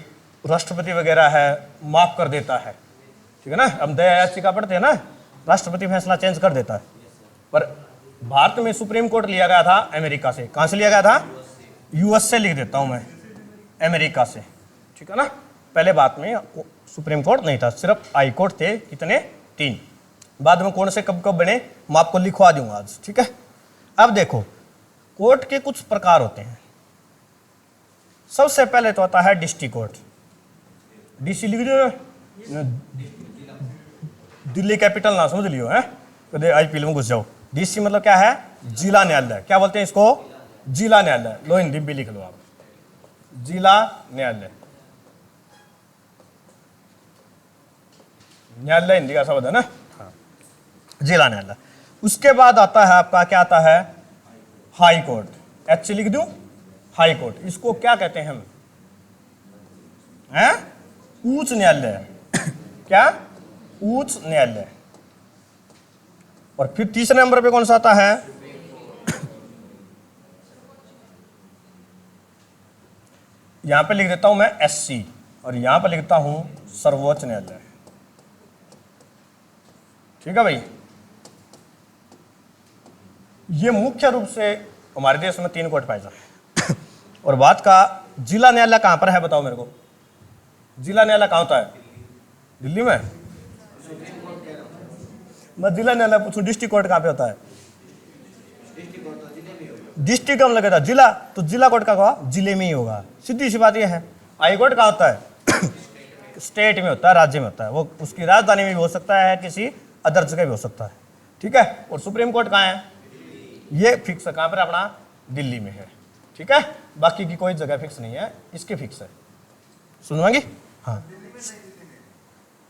राष्ट्रपति वगैरह है, माफ कर देता है, ठीक है ना। हम दया याचिका पढ़ते हैं ना, राष्ट्रपति फैसला चेंज कर देता है। पर भारत में सुप्रीम कोर्ट लिया गया था अमेरिका से। कहाँ से लिया गया था? US से लिख देता हूँ मैं, अमेरिका से, ठीक है ना। पहले भारत में सुप्रीम कोर्ट नहीं था, सिर्फ हाई कोर्ट थे। कितने? 3। बाद में कौन से कब कब बने मैं आपको लिखवा दूंगा आज, ठीक है। अब देखो, कोर्ट के कुछ प्रकार होते हैं। सबसे पहले तो आता है डिस्ट्रिक्ट कोर्ट। डीसी लिख दो, दिल्ली कैपिटल ना समझ लियो है, कदे आईपीएल में घुस जाओ। डीसी मतलब क्या है? जिला न्यायालय। क्या बोलते हैं इसको? जिला न्यायालय। लो हिंदी भी लिख लो आप, जिला न्यायालय। न्यायालय हिंदी का शब्द है ना, हाँ, जिला न्यायालय। उसके बाद आता है आपका, क्या आता है? High court. एच लिख दूं, हाई कोर्ट। इसको क्या कहते हैं हम? हैं? उच्च न्यायालय। क्या? उच्च न्यायालय। और फिर तीसरे नंबर पे कौन सा आता है? यहां पे लिख देता हूं मैं एससी, और यहां पे लिखता हूं सर्वोच्च न्यायालय। ठीक है भाई। ये मुख्य रूप से हमारे देश में 3 कोर्ट पाए जाते हैं। और बात का जिला न्यायालय कहां पर है बताओ मेरे को? जिला न्यायालय कहां होता है? दिल्ली में? मैं जिला न्यायालय पूछूं, डिस्ट्रिक्ट कोर्ट कहां पे होता है? डिस्ट्रिक्ट कम लगेगा, जिला तो जिला कोर्ट का कहा जिले में ही होगा, सीधी सी बात यह है। हाई कोर्ट कहां होता है? स्टेट में होता है, राज्य में होता है। वो उसकी राजधानी में भी हो सकता है, किसी अदर जगह भी हो सकता है। ठीक है। और सुप्रीम कोर्ट कहां है? ये फिक्स है, कहां पर? अपना दिल्ली में है। ठीक है। बाकी की कोई जगह फिक्स नहीं है, इसके फिक्स है। सुनवाएंगे? हाँ,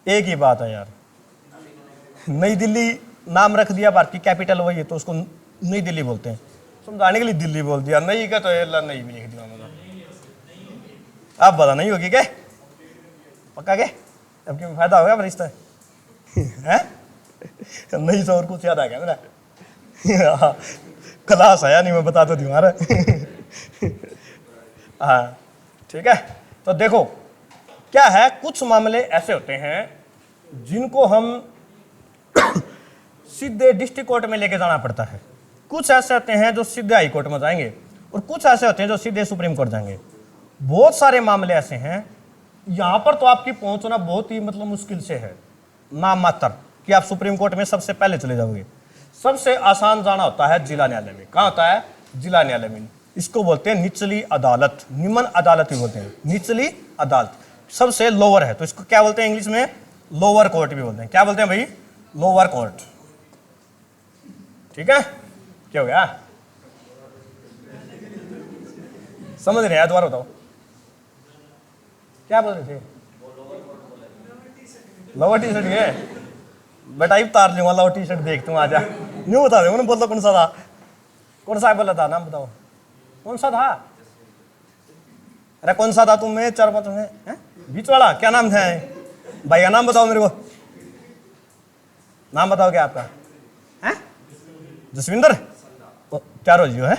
एक ही बात है यार, नई दिल्ली नाम रख दिया, भारत की कैपिटल वही है तो उसको नई दिल्ली बोलते हैं। समझाने के लिए दिल्ली बोल दिया, नई का तो नई भी लिख दिया मतलब। आप बता नहीं होगी क्या? पक्का क्या? अब क्यों फायदा होगा रिश्ता है? नहीं तो और कुछ याद आ गया मेरा। क्लास आया नहीं, मैं बता तो दूंगा। हाँ ठीक है। तो देखो क्या है, कुछ मामले ऐसे होते हैं जिनको हम सीधे डिस्ट्रिक्ट कोर्ट में लेके जाना पड़ता है, कुछ ऐसे होते हैं जो सीधे हाई कोर्ट में जाएंगे, और कुछ ऐसे होते हैं जो सीधे सुप्रीम कोर्ट जाएंगे। बहुत सारे मामले ऐसे हैं यहां पर तो आपकी पहुंचना बहुत ही मतलब मुश्किल से है, नाम मात्र कि आप सुप्रीम कोर्ट में सबसे पहले चले जाओगे। सबसे आसान जाना होता है जिला न्यायालय में। कहां होता है? जिला न्यायालय में। इसको बोलते हैं निचली अदालत, निम्न अदालत भी बोलते हैं, निचली अदालत सबसे लोअर है, तो इसको क्या बोलते हैं इंग्लिश में? लोअर कोर्ट भी बोलते हैं। क्या बोलते हैं भाई? Lower court. ठीक है। क्या हो गया? समझ रहे हैं? दोबारा बताओ क्या बोल रहे थे? लोअर टी शर्ट है बेटा, ही उतार लूंगा लोअर टी शर्ट, देख तू आजा। न्यू बता दे, बोलो कौन सा था, कौन सा बोला था, नाम बताओ कौन सा था? अरे कौन सा था तुम्हें? 4-5 में बीच वाला क्या नाम था भाई? नाम बताओ मेरे को, नाम बताओ क्या आपका? है जसविंदर? क्या रोज है?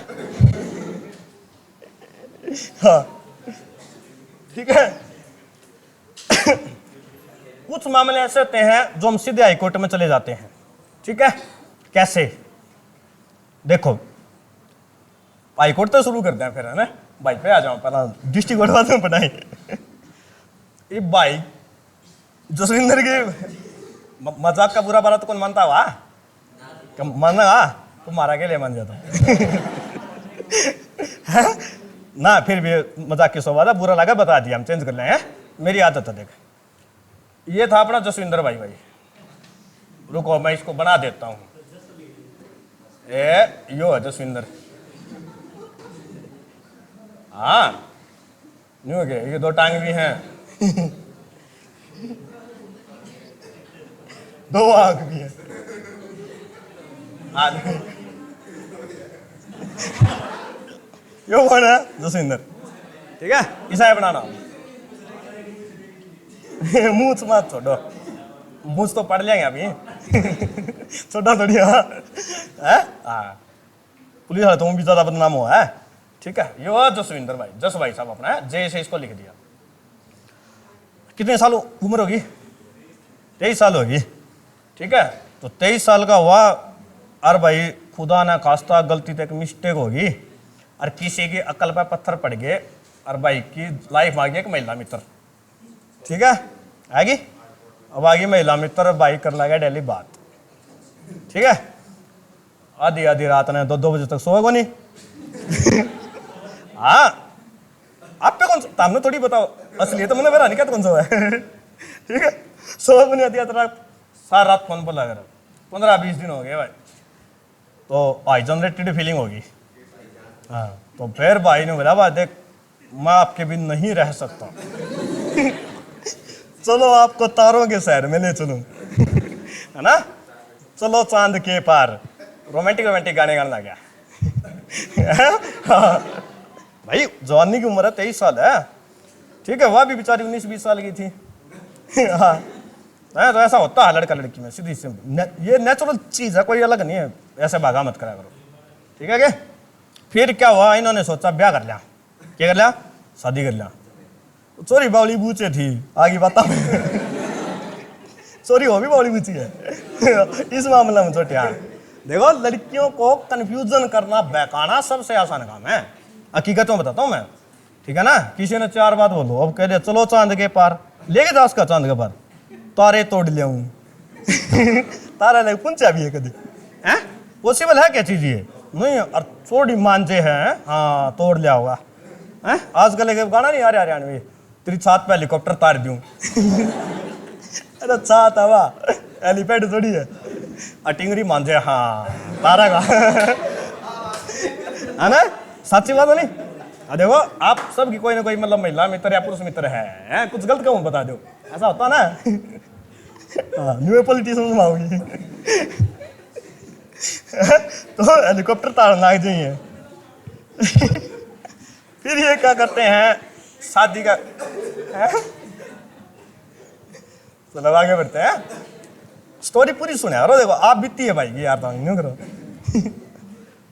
हाँ ठीक है। कुछ मामले ऐसे होते हैं जो हम सीधे हाईकोर्ट में चले जाते हैं। ठीक है। कैसे? देखो हाईकोर्ट तो शुरू करते हैं फिर, है ना भाई पे आ जाओ, पहला डिस्ट्रिक्ट कोर्ट बाद में पढ़ाई। ये भाई जसविंदर के मजाक का बुरा भला तो कौन मानता हुआ? माना तुम्हारा के लिए मान जाता ना, फिर भी मजाक की शोभा था, बुरा लगा बता दिया, हम चेंज कर ले हैं, मेरी आदत है। देख ये था अपना जसविंदर भाई। रुको मैं इसको बना देता हूं। यो है जसविंदर। हाँ न्यू हो गया, ये 2 टांग भी हैं। 2 आंख भी है। यो कौन है? जसविंदर। ठीक है। ऐसा है बनाना। मुंह मत छोड़ो, मुंह तो पढ़ लेंगे अभी। छोटा थोड़ी है। पुलिस वाला तुम भी ज्यादा बदनाम हुआ है। ठीक है। यो जसविंदर भाई, जस भाई साहब अपना है, जय से इसको लिख दिया। कितने साल उम्र होगी? 23 साल होगी। ठीक है। तो 23 साल का हुआ, और भाई खुदा ना खास्ता गलती तक मिस्टेक होगी और किसी की अकल पर पत्थर पड़ गए और भाई की लाइफ आ गई एक महिला मित्र। ठीक है। आएगी अब आगे महिला मित्र, भाई कर लगा डेली बात। ठीक है। आधी रात ने 2-2 बजे तक सोएगा नहीं। हाँ आप पे कौन सा हमने थोड़ी बताओ असली तो मैंने मेरा नहीं क्या कौन सा है ठीक है। सो मैंने दिया तेरा सारा रात फोन पर लगा रहा 15-20 दिन हो गए भाई। तो आई जनरेटेड फीलिंग होगी। हाँ तो फिर भाई ने बोला भाई देख मैं आपके बिन नहीं रह सकता चलो आपको तारों के शहर में ले चलूं है ना, चलो चांद के पार। रोमांटिक रोमांटिक गाने गाने लग गया हाँ। भाई जवानी की उम्र है 23 साल है, ठीक है। वह भी बेचारी 19-20 साल की थी हाँ तो ऐसा होता है लड़का लड़की में, सीधी सी ये नेचुरल चीज है, कोई अलग नहीं है। ऐसे भागा मत करा करो, ठीक है। क्या फिर क्या हुआ, इन्होंने सोचा ब्याह कर लिया। क्या कर लिया? शादी कर लिया। चोरी बावली बूचे थी आगे बता चोरी हो भी बावली बूची है इस मामले में छोटिया देखो, लड़कियों को कंफ्यूजन करना बहकाना सबसे आसान काम है। हकीकत में बताता हूँ मैं, ठीक है ना। किसी ने 4 बात बोलो, अब कह दिया चलो चांद के पार, लेके जाओ उसका चांद के पार, तारे तोड़ लिया तारा ले पूछा भी है कभी हैं? पॉसिबल है क्या चीज ये? नहीं। और थोड़ी मांझे हैं, हाँ तोड़ लिया होगा हैं। आजकल एक गाना नहीं आ रहा हरियाणवी, तेरी छात पे हेलीकॉप्टर तार दूं अरे छात हवा हेलीपैड थोड़ी है, अटिंगरी मांझे हाँ तारा का है ना, सच्ची बात है नहीं। देखो आप सबकी कोई ना कोई मतलब महिला मित्र या पुरुष मित्र है, कुछ गलत क्यों बता दो, ऐसा होता ना न्यू पॉलिटिशियन में आओगी तो हेलीकॉप्टर तार लाग जाइए फिर ये क्या करते हैं शादी का चलो आगे बढ़ते हैं, स्टोरी पूरी सुने यार। देखो आप बीती है भाई ये यार, तो यूं करो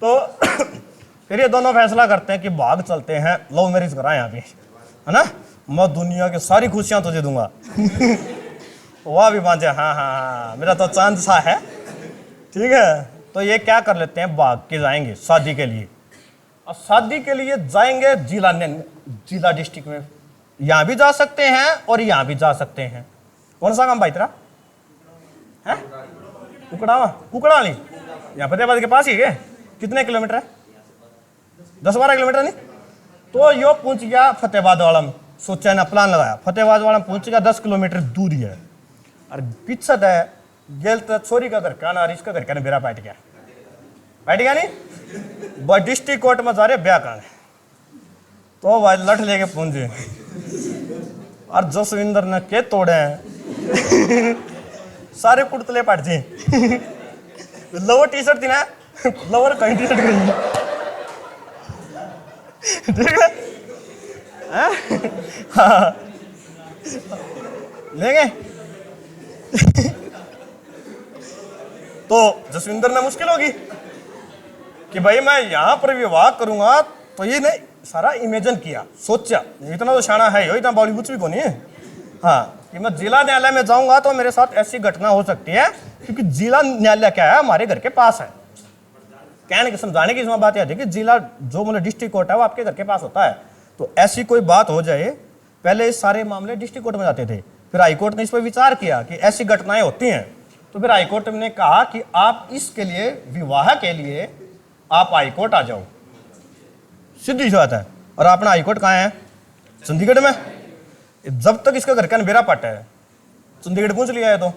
तो फिर ये दोनों फैसला करते हैं कि भाग चलते हैं, लव मैरिज करा यहाँ पे, है ना। मैं दुनिया की सारी खुशियां तुझे दूंगा वह भी बांझे हाँ हाँ हाँ मेरा तो चांद सा है, ठीक है। तो ये क्या कर लेते हैं, भाग के जाएंगे शादी के लिए। और शादी के लिए जाएंगे जिला डिस्ट्रिक्ट में, यहाँ भी जा सकते हैं और यहाँ भी जा सकते हैं। कौन सा काम भाई तेरा है? कुकड़ाली यहाँ फतेहाबाद के पास ही है। कितने किलोमीटर है? 10-12 किलोमीटर नहीं। तो यो पहुंच गया फतेहाबाद वाला में, सोचा ना प्लान लगाया, फतेहाबाद वाला में पहुंच गया, 10 किलोमीटर दूरी है। और पीछे है गेल तो छोरी का घर का ना, इसका घर का ना बेरा बैठ गया नहीं भाई, डिस्ट्रिक्ट कोर्ट में जा रहे ब्याह करने। तो भाई लठ लेके पहुंचे और जसविंदर ने के तोड़े हैं सारे कुर्तले पाट जी लोअर टी शर्ट थी ना, लोअर कहीं टी शर्ट करेंगे ठीक है हाँ लेंगे तो जसविंदर ने मुश्किल होगी कि भाई मैं यहां पर विवाह करूंगा, तो ये नहीं सारा इमेजिन किया, सोचा इतना तो शाना है, इतना बॉलीवुड भी कौन है हाँ, कि मैं जिला न्यायालय में जाऊंगा तो मेरे साथ ऐसी घटना हो सकती है, क्योंकि जिला न्यायालय क्या है हमारे घर के पास है। कहने की समझाने की इसमें बात यह थी कि जिला जो मतलब डिस्ट्रिक्ट कोर्ट है वो आपके घर के पास होता है। तो ऐसी कोई बात हो जाए, पहले इस सारे मामले डिस्ट्रिक्ट कोर्ट में जाते थे, फिर हाईकोर्ट ने इस पर विचार किया कि ऐसी घटनाएं होती हैं, तो फिर हाईकोर्ट ने कहा कि आप इसके लिए विवाह के लिए आप हाईकोर्ट आ जाओ, सीधी सी बात है। और अपना हाईकोर्ट कहाँ है? चंडीगढ़ में। जब तक इसका घर का नबेरा पट है, चंडीगढ़ पहुंच लिया है तो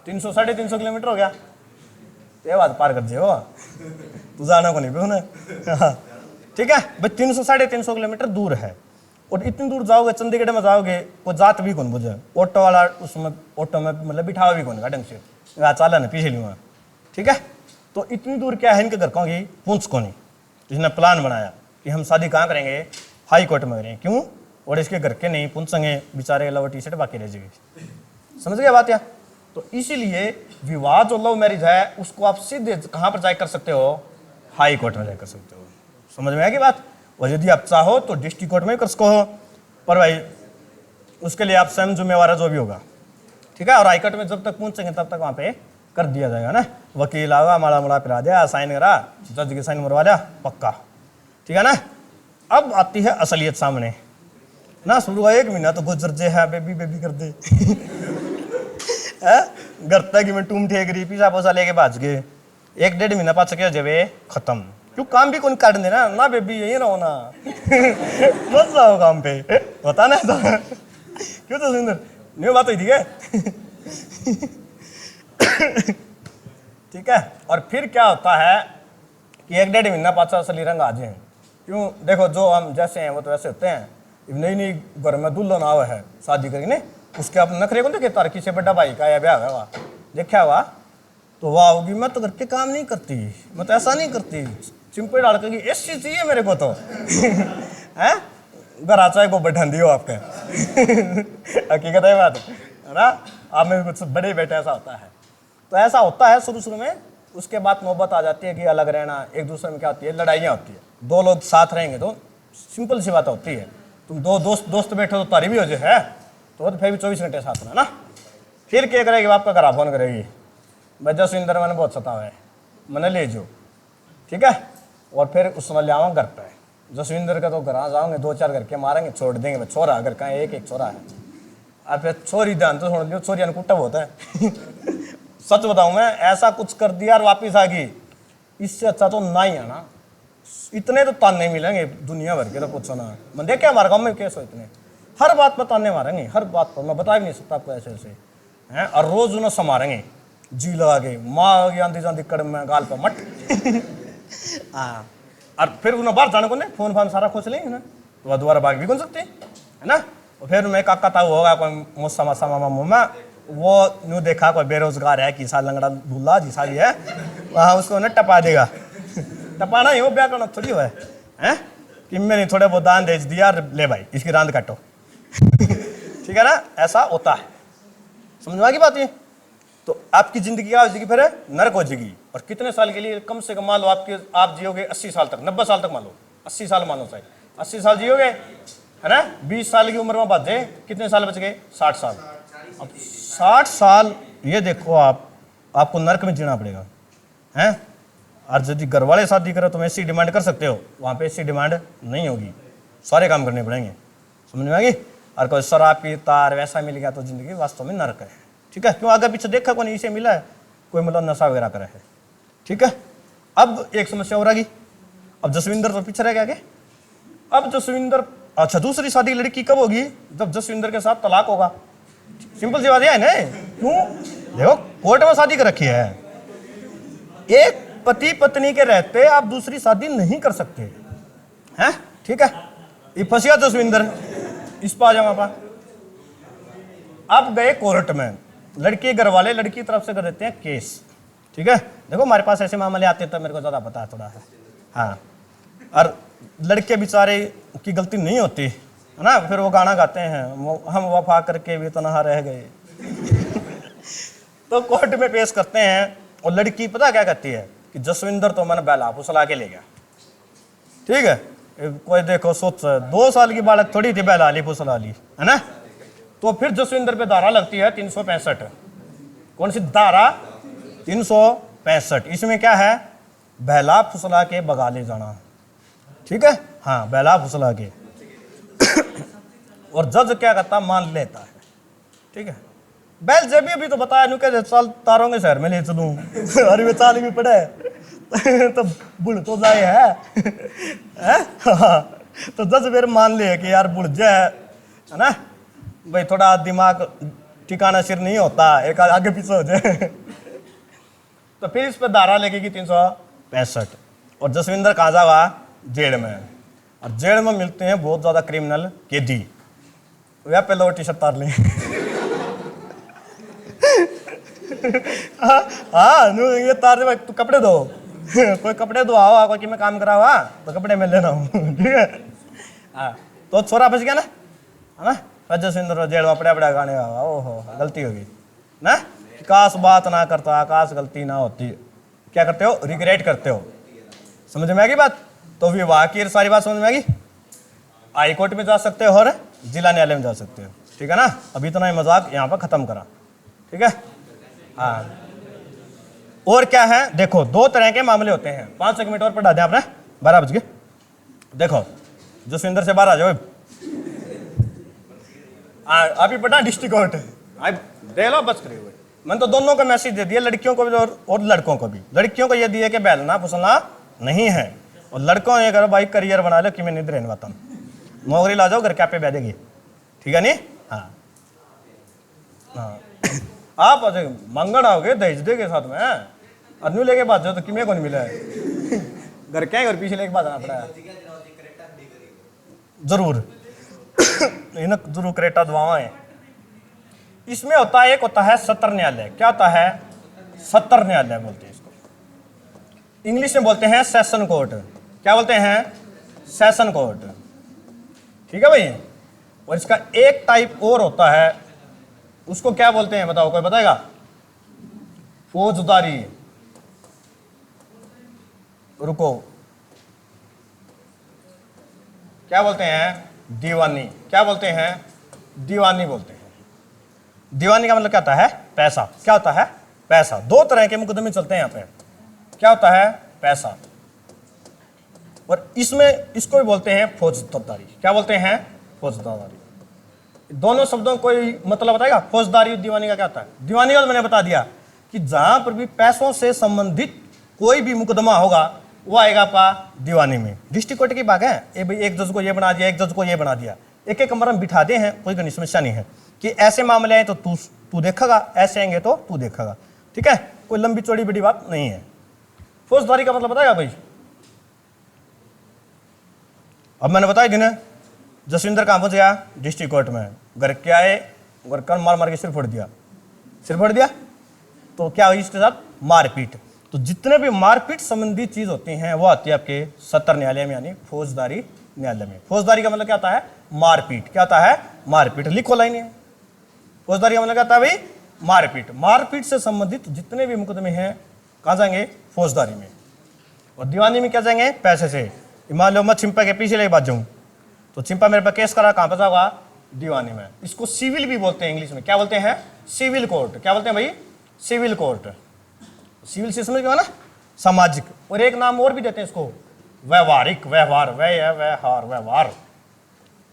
300-350 किलोमीटर हो गया, तो बात पार कर जाओ तू जाना को नहीं पे ठीक है भाई, 300-350 किलोमीटर दूर है। और इतनी दूर जाओगे चंडीगढ़ में जाओगे, वो जात भी कौन बुझे, ऑटो वाला उसमें ऑटो में मतलब बिठावा भी कौन ढंग से, चाला ना पीछे लूँगा, ठीक है। तो इतनी दूर क्या है इनके घर कहोगे पूंछ को नहीं, इसने प्लान बनाया कि हम शादी कहाँ करेंगे, हाई कोर्ट में करेंगे। क्यों? और इसके घर के नहीं पूछेंगे बेचारे, लव टी शर्ट बाकी रह जाएगी, समझ गया बात या? तो इसीलिए विवाह जो लव मैरिज है उसको आप सीधे कहाँ पर जाकर कर सकते हो, हाई कोर्ट में जाकर कर सकते हो। समझ में आएगी बात? और यदि आप चाहो तो डिस्ट्रिक्ट कोर्ट में कर सको हो, पर भाई उसके लिए आप स्वयं जिम्मेवार है जो भी होगा, ठीक है। और हाई कोर्ट में जब तक पहुंचेंगे तब तक वहाँ पे कर दिया जाएगा ना, वकील आगा माड़ा मुड़ा पिला दिया, साइन करा, जज के साइन मरवा दिया, पक्का, ठीक है ना। अब आती है असलियत सामने ना, शुरू का 1 महीना तो गुजर जे है, बेबी बेबी कर दे घर तक में टूम ठेक रही, पीछा पोसा लेके भाज गए, 1-1.5 महीना पास क्या जब खत्म क्यों काम भी कौन काट देना ना बेबी, यही रहो ना। बस जाओ काम पे, पता ना तो क्यों तो सुंदर नहीं बात हुई थी क्या? ठीक है। और फिर क्या होता है कि 1-1.5 महीना पाछा असली रंग आ जाए। क्यों? देखो जो हम जैसे हैं वो तो वैसे होते हैं। नई नई घर में दुल्हन आवे है शादी करके, उसके अपने नखरे को देखे, तारकी से बड़ा भाई का या ब्याह हुआ देखा हुआ तो वाह होगी, मैं तो घर के काम नहीं करती, मैं तो ऐसा नहीं करती, सिंपल डाल कर ऐसी चाहिए मेरे को तो। है घर आ चाहे को बैठा दियो आपके। हकीकत है बात है ना, आप में कुछ बड़े बेटे ऐसा होता है। तो ऐसा होता है शुरू शुरू में, उसके बाद नौबत आ जाती है कि अलग रहना, एक दूसरे में क्या होती है, लड़ाइयाँ होती है। दो लोग साथ रहेंगे तो सिंपल सी बात होती है, तुम दो दोस्त बैठो तो तारी भी हो जाए है तो फिर भी 24 घंटे साथ में ना। फिर क्या करेगी, आपका घर फोन करेगी, भाई जसविंदर मैंने बहुत सतावा है, मैंने ले जो, ठीक है। और फिर उस समय ले आऊँ घर पे, जसविंदर का तो घर आ जाओगे, 2-4 घर के मारेंगे, छोड़ देंगे, छोरा घर का एक छोरा है। अब फिर छोरी ध्यान तो छोड़ लियो, छोरिया कुट्टा होता है। सच बताऊं मैं, ऐसा कुछ कर दिया और वापिस आ गई, इससे अच्छा तो ना ही आना। इतने तो ताने मिलेंगे दुनिया भर के, तो पूछो ना। मैं देखा हमारे गाँव में केस हो इतने, हर बात पर ताने मारेंगे, हर बात पर, मैं बता भी नहीं सकता आपको ऐसे ऐसे हैं। और रोज उन्हें संभारेंगे जी लगा के, माँ आंधी जाती कड़म में गाल पर मट। हाँ, और फिर उन्हें बाहर जाने को नहीं, फोन फान सारा खोज लेंगे ना, तो वह दोबारा भाग भी कौन सकती है ना। और फिर मैं काका ताऊ होगा कोई मुस्सा मस्सा मामा मुमा, वो न्यू देखा कोई बेरोजगार है कि साल लंगड़ा दूल्हा जी साली है, वहाँ उसको न टपा देगा। टपाना ही हो, ब्याह करना थोड़ी हो है कि मैंने थोड़े बहुत दान दे दिया, ले भाई इसकी रांद काटो। ठीक है ना, ऐसा होता है। समझ में आ गई बात ये? तो आपकी जिंदगी क्या हो जाएगी, फिर नरक हो जाएगी। और कितने साल के लिए? कम से कम मान लो आप जियोगे 80 साल तक, 90 साल तक मान लो, 80 साल मानो चाहिए, 80 साल जियोगे है ना। 20 साल की उम्र में बाधे कितने साल बच गए? 60 साल। अब 60 साल ये देखो, आपको नरक में जीना पड़ेगा हैं। और यदि घर वाले शादी करो तो ऐसी डिमांड कर सकते हो, वहाँ पे ऐसी डिमांड नहीं होगी, सारे काम करने पड़ेंगे। समझ में आ गई? और कोई शराब की तार वैसा मिल गया तो जिंदगी वास्तव में नरक है। ठीक है, क्यों? आगे पीछे देखा कोई इसे मिला है, कोई मतलब नशा वगैरह करे है। ठीक है। अब एक समस्या और आ गई, अब जसविंदर तो पीछे रह गया आगे। अब जसविंदर, अच्छा दूसरी शादी लड़की कब होगी? जब जसविंदर के साथ तलाक होगा। सिंपल सी बात है ना। क्यों? देखो कोर्ट में शादी कर रखी है, एक पति पत्नी के रहते आप दूसरी शादी नहीं कर सकते हैं। ठीक है, ये फंसिया जसविंदर, इस पा जाओ आप। अब गए कोर्ट में, लड़के घर वाले लड़की की तरफ से कर देते हैं केस। ठीक है, देखो हमारे पास ऐसे मामले आते हैं तो मेरे को ज्यादा पता है थोड़ा है। हाँ, और लड़के बेचारे की गलती नहीं होती है ना, फिर वो गाना गाते हैं, हम वफा करके भी तनहा रह गए। तो कोर्ट में पेश करते हैं और लड़की पता क्या कहती है कि जसविंदर तो मैंने बहला फुसला के ले गया। ठीक है, कोई देखो सोच, 2 साल की बालक थोड़ी थी, बहला ली फुसला ली है ना। तो फिर जसविंदर पे धारा लगती है 365। कौन सी धारा? 365। इसमें क्या है? बहला फुसला के बगा ले जाना। ठीक है, हाँ, बहला फुसला के। और जज क्या करता? मान लेता है। ठीक है, बैल जब भी तो बताया नु के साल तारों के शहर में ले चलूं। अरे वे चाल भी पड़े तो बुढ़ तो जाए है? तो जज फिर मान ले कि यार बुढ़ जाए है ना भाई, थोड़ा दिमाग ठिकाना सिर नहीं होता, एक आगे पीछे हो जाए। तो फिर इस पर धारा लगेगी 365। और जसविंदर कहाँ जावा? जेल में। और जेल में मिलते हैं बहुत ज्यादा क्रिमिनल कैदी, वह पहले वो टी शर्ट तार लें। हाँ ये तार दे भाई, तू कपड़े धो। कोई कपड़े धो आओ, कोई कि मैं काम करा हुआ तो कपड़े में लेना हूँ। ठीक है, हाँ, तो छोरा फंस गया ना, है ना। जसविंदर जेल में पड़ा पड़ा गाने, ओहो गलती होगी ना, काश बात ना करता, काश गलती ना होती। क्या करते हो? रिग्रेट करते हो। समझ में आ गई बात? तो विवाह की सारी बात समझ में आ गई। हाई कोर्ट में जा सकते हो और जिला न्यायालय में जा सकते हो। ठीक है ना, अभी इतना ही मजाक यहाँ पर खत्म करा। ठीक है, हाँ। और क्या है? देखो 2 तरह के मामले होते हैं। 5 मिनट और पढ़ा दें आपने, 12 बज गए। देखो जसविंदर से बाहर आ जाओ। अभी पढ़ा डिस्ट्रिक्ट कोर्ट, दे लो बस करे हुए। मैंने तो दोनों का मैसेज दे दिया, लड़कियों को भी और लड़कों को भी। लड़कियों को यह दिया कि बहलना फुसलना नहीं है, और लड़कों ये करो भाई करियर बना लो कि मैं निधर रहने वाता नौकरी ला जाओ घर क्या पे बैठेगी, ठीक है नहीं। हाँ हाँ आप अजय मंगण आओगे दहेज दे के साथ में अदनू लेके बात जाओ तो किमें को नहीं मिला है घर क्या घर पीछे लेके बात आना पड़ा है जरूर जरूर क्रेटा दुआएं है। इसमें होता है एक होता है सत्र न्यायालय। क्या होता है? सत्र न्यायालय बोलते हैं इसको, इंग्लिश में बोलते हैं सेशन कोर्ट। क्या बोलते हैं? सेशन कोर्ट, ठीक है भाई। और इसका एक टाइप और होता है, उसको क्या बोलते हैं बताओ, कोई बताएगा? फौजदारी, रुको, क्या बोलते हैं? दीवानी। क्या बोलते हैं? दीवानी बोलते हैं। दीवानी का मतलब क्या होता है? पैसा। क्या होता है? पैसा। दो तरह के मुकदमे चलते हैं यहाँ पे। क्या होता है? पैसा। और इसमें इसको भी बोलते हैं फौजदारी। क्या बोलते हैं? फौजदारी। दोनों शब्दों को कोई मतलब बताएगा? फौजदारी और दीवानी का क्या होता है? दीवानी का तो मैंने बता दिया कि जहां पर भी पैसों से संबंधित कोई भी मुकदमा होगा वो आएगा आपका दीवानी में। डिस्ट्रिक्ट कोर्ट की बात है, ए भाई एक जज को ये बना दिया, एक जज को ये बना दिया, एक एक कमरे में बिठा दे हैं, कोई गणित समस्या नहीं है कि ऐसे मामले आए तो तू देखेगा, ऐसे आएंगे तो तू देखेगा, ठीक है। कोई लंबी चौड़ी बड़ी बात नहीं है। फौजदारी का मतलब बताएगा भाई? अब मैंने बताया कि ना, जसविंदर कहाँ पहुंच गया? डिस्ट्रिक्ट कोर्ट में। घर के आए, घर कर मार मार के सिर फोड़ दिया। सिर फोड़ दिया तो क्या हुई इसके साथ? मारपीट। तो जितने भी मारपीट संबंधी चीज होती हैं वो आती है आपके सत्र न्यायालय में, यानी फौजदारी न्यायालय में। फौजदारी का मतलब क्या होता है? मारपीट। क्या होता है? मारपीट। लिखो लाइन है। फौजदारी का मतलब क्या होता है भाई? मारपीट। मारपीट से संबंधित जितने भी मुकदमे हैं कहाँ जाएंगे? फौजदारी में। और दीवानी में क्या जाएंगे? पैसे से। मान लो मैं चिंपा के पीछे लेके बात जाऊँ तो चिंपा मेरे पर केस करा, कहाँ पर जाऊंगा? दीवानी में। इसको सिविल भी बोलते हैं इंग्लिश में। क्या बोलते हैं? Civil court. क्या बोलते हैं भाई? Civil court. सिविल से समझ गया ना? सामाजिक। और एक नाम और भी देते हैं इसको, व्यवहारिक। व्यवहार, व्यवहार, व्यवहार,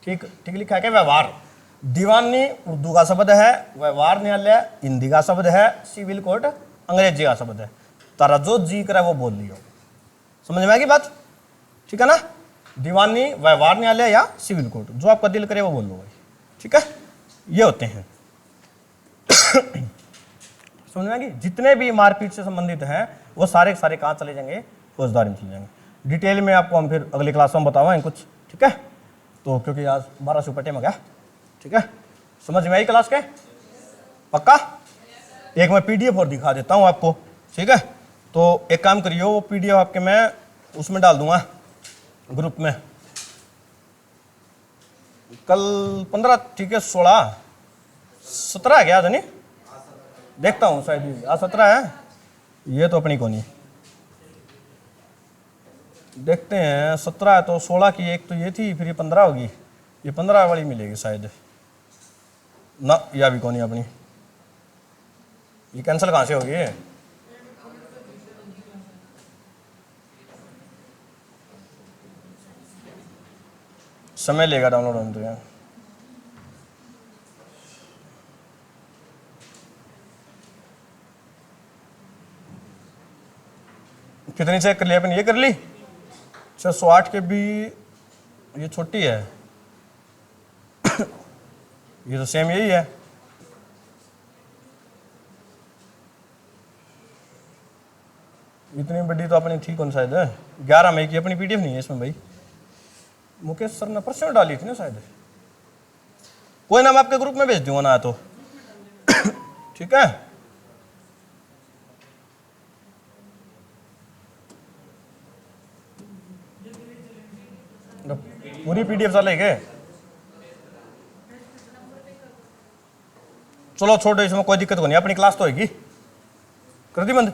ठीक ठीक लिखा है क्या? व्यवहार। दीवानी उर्दू का शब्द है, व्यवहार न्यायालय हिंदी का शब्द है, सिविल कोर्ट अंग्रेजी का शब्द है। तारा जो जी करे वो बोल लियो, समझ में आएगी बात? ठीक है ना? दीवानी, व्यवहार न्यायालय या सिविल कोर्ट, जो आपका दिल करे वो बोल लो भाई, ठीक है। ये होते हैं समझ में आएगी? जितने भी मारपीट से संबंधित हैं वो सारे के सारे कहाँ चले जाएंगे? फौजदारी में चले जाएंगे। डिटेल में आपको हम फिर अगली क्लास में बतावाएंगे कुछ, ठीक है। तो क्योंकि आज 12 से ऊपर टाइम हो गया, ठीक है। समझ में आई क्लास के? पक्का? एक मैं पीडीएफ और दिखा देता हूँ आपको, ठीक है। तो एक काम करियो, वो पीडीएफ आपके मैं उसमें डाल दूंगा ग्रुप में। कल 15, ठीक है, 16, 17 है क्या? आज नहीं देखता हूँ, शायद आज 17 है। ये तो अपनी को नहीं, देखते हैं। 17 है तो 16 की एक तो ये थी, फिर ये 15 होगी, ये 15 वाली मिलेगी शायद ना। या भी कौन है अपनी, ये कैंसिल कहाँ से होगी? समय लेगा डाउनलोड होने तो यार। कितनी चेक कर ली अपन? ये कर ली 608 के भी, ये छोटी है ये तो सेम यही है। इतनी बड़ी तो अपनी ठीक होनी शायद है। 11 मई की अपनी पीडीएफ नहीं है इसमें भाई, मुकेश सर ने परसों डाली थी ना शायद। कोई ना, मैं आपके ग्रुप में भेज दूंगा ना तो ठीक है। पूरी पीडीएफ चले गए? चलो छोड़ो, इसमें कोई दिक्कत को नहीं, अपनी क्लास तो होगी। कर दी बंद?